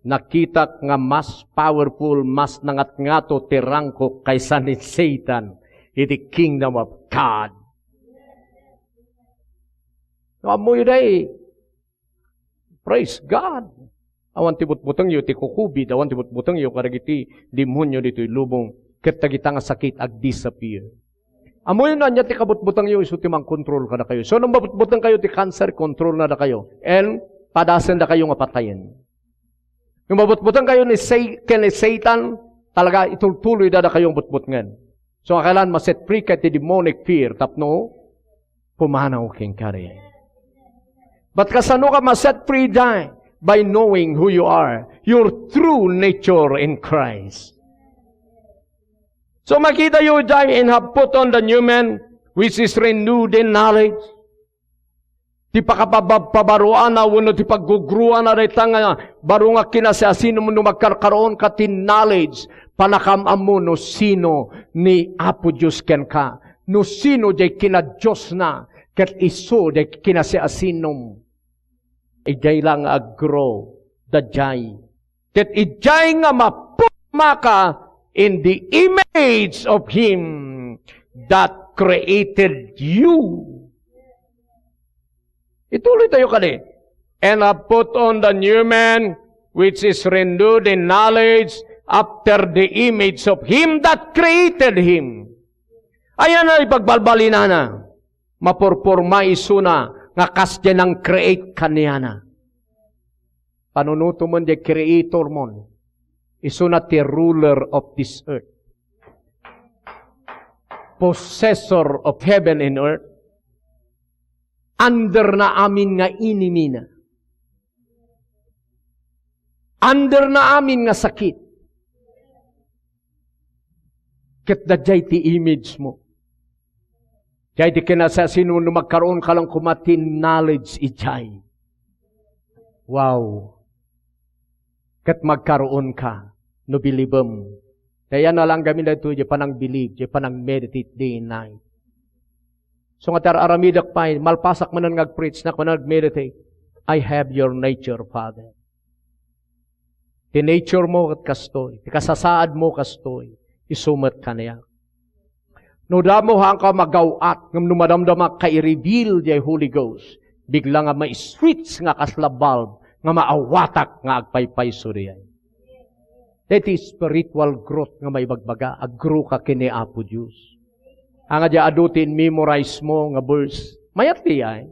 Nakita nga mas powerful, mas nangat-ngato tirangko kaysa ni Satan iti kingdom of God. No, amo yun ay, Praise God. Awan ti butbutang yu ti kukubid, awan ti butbutang yu karagiti demonyo dito lubong kitagita nga sakit ag disappear. Amoy na niya ti kabutbutang yu iso ti mang control kada kayo. So nung mabutbutang kayo ti cancer, control na kayo. And padasan na kayo nga patayin. Nung mabutbutang kayo ni Satan, talaga ituloy na kayong butbutngan. So kailan maset free ka ti demonic fear tapno pumanaw king kari. But kasano ka maset free dahil? By knowing who you are, your true nature in Christ. So makita you die and have put on the new man, which is renewed in knowledge. Ti pakapabaruan na, wano ti paggugruan na rita nga, baro nga kinasasino mo no magkarkaroon ka ti knowledge, panakam mo no sino ni Apo Diyos ken ka. No sino jay kinadiyos na, ket iso jay kinasasinom. Ijay lang aggrow, dajay. Ket ijay nga mapumaka in the image of Him that created you. Ituloy tayo kali. And I put on the new man, which is renewed in knowledge, after the image of Him that created him. Ayan na ipagbalbalina na. Mapurpurma iso na, nga kasya ng create kaniyana. Panunuto mo di creator mo. Iso na ti ruler of this earth. Possessor of heaven and earth. Under na amin nga inimina. Under na amin nga sakit. Ket dajay ti image mo. Jay ti kinasasino no magkaroon ka lang kumatin knowledge ijay. Wow. Ket magkaroon ka no bilibem. Kaya na lang gamin dito di panang believe, di panang meditate day and night. So nga aramidak pa, malpasak man nga preach na kung nag-meditate, I have your nature, Father. Ti nature mo kat kastoy, ti kasasaad mo kastoy, isumat ka niya. No damo hang ka magawat, ngam numadamdama ka i-reveal di Holy Ghost, bigla nga ma-switch nga kaslabal, nga maawatak nga agpaypay suriyay. That is spiritual growth nga may bagbaga, agro ka kini Apo Diyos. Ang adya adutin, memorize mo nga verse. Mayat diya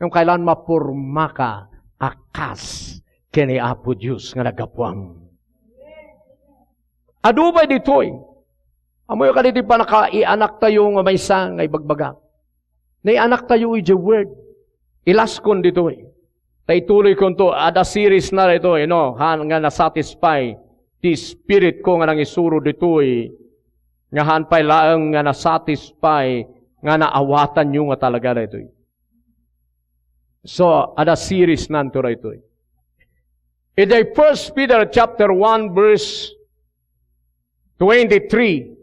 yung kailan mapurma ka akas kini Apo Diyos nga nagapuang. Adu ba ditoy? Amoy ka dito pa naka-ianak tayo nga may sang nga ibagbaga. Naianak tayo iji word. Ilaskon ditoy. Taituloy ko to, ada series na ito, nga nasatisfy ti spirit ko nga nang isuro ditoy. Nga hanpay laeng nga nasatisfy, nga naawatan nyo nga talaga na ito. So, ada series nanto na ito. In 1 Peter chapter 1 verse 23,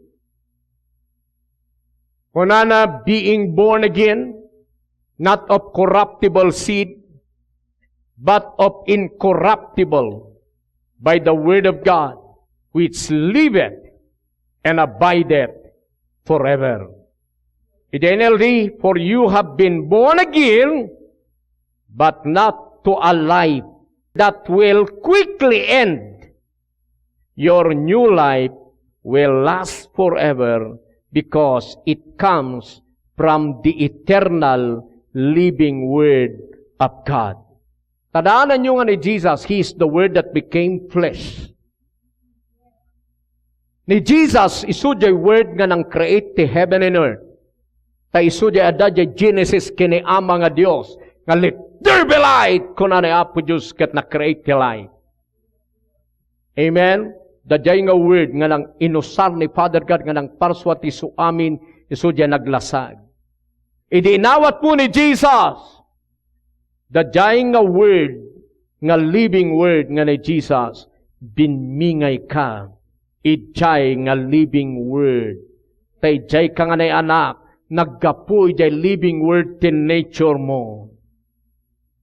kunana being born again, not of corruptible seed, but of incorruptible, by the word of God, which liveth and abideth forever. In the NLD, for you have been born again, but not to a life that will quickly end. Your new life will last forever because it comes from the eternal living Word of God. Tadaanan nyo nga ni Jesus, He is the Word that became flesh. Ni Jesus, isudya word nga nang create ti heaven and earth. Ta isudya adadya Genesis kini ama nga Dios. Nga let there be light kuna ni Apo Diyos kat na-create ti light. Amen? Dadya nga word nga nang inusar ni Father God nga nang parswa ti suamin isudya naglasag. Idinawat po ni Jesus. Dadya nga word nga living word nga ni Jesus binmingay ka. Ijay nga living word. Ijay ka nga na anak, naggapu ijay living word tin nature mo.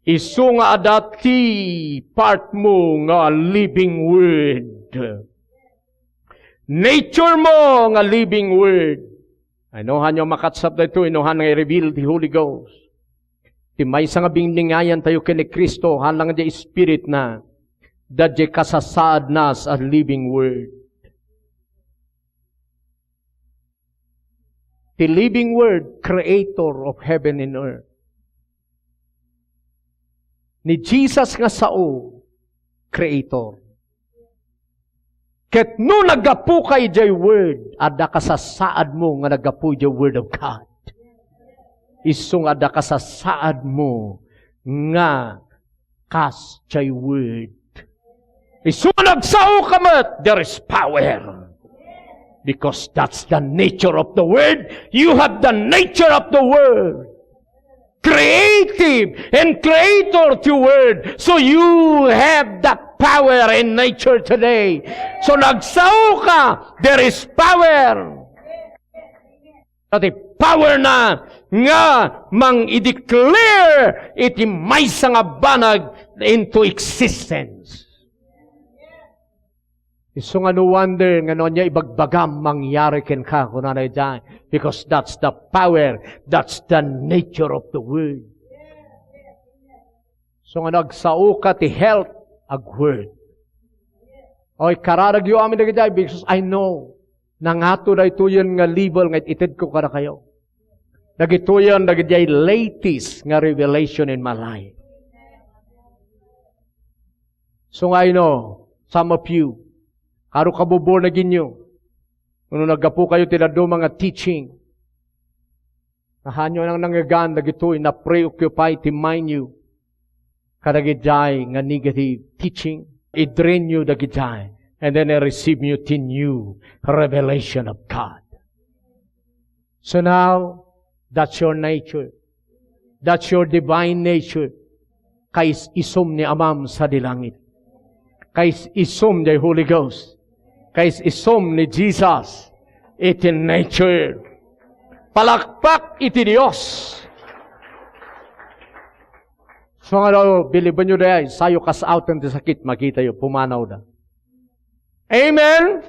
Isu nga adati part mo nga living word. Nature mo nga living word. Inuhan yung makatsap na ito, inuhan nga i-reveal the Holy Ghost. Ti Iti may nga bingningayan tayo kini Kristo, halang di Spirit na, dadya kasasaad nas a living word. The living word, creator of heaven and earth. Ni Jesus nga sao, creator. Ket no nagapu kay jay word, ada kasasaad mo nga nagapu jay word of God. Isong ada kasasaad mo nga kas jay word. Isong nagsao kamat, there is power. Because that's the nature of the word. You have the nature of the word. Creative and creator to word. So you have that power in nature today. So nagsao ka, there is power. At power na nga mang i-declare iti maysa nga banag into existence. Iso nga no wonder nga no niya ibagbagam mangyari ken ka kung nanay dyan. Because that's the power, that's the nature of the word. So nga nagsao ka ti health ag word. Oy kararag yu amin na because I know nangato na ituyon nga level nga itid ko kada kayo. Nagituyon nagijay latest nga revelation in my life. So I know some of you Karo kabubor na ginyo. Kung nagapu kayo tinado mga teaching. Nahanyo nang nangagan, nagito'y na preoccupy ti mind you. Kadagidjay nga negative teaching. I-drain you dagidjay. And then I-receive you ti new revelation of God. So now, that's your nature. That's your divine nature. Kais isom ni Amam sa dilangit. Kais isom ni Holy Ghost. Kais isom ni Jesus. Iti nature. Palakpak iti Diyos. So nga daw, biliban nyo dahi, sayo kas out ng sakit, makita nyo, pumanaw na. Amen?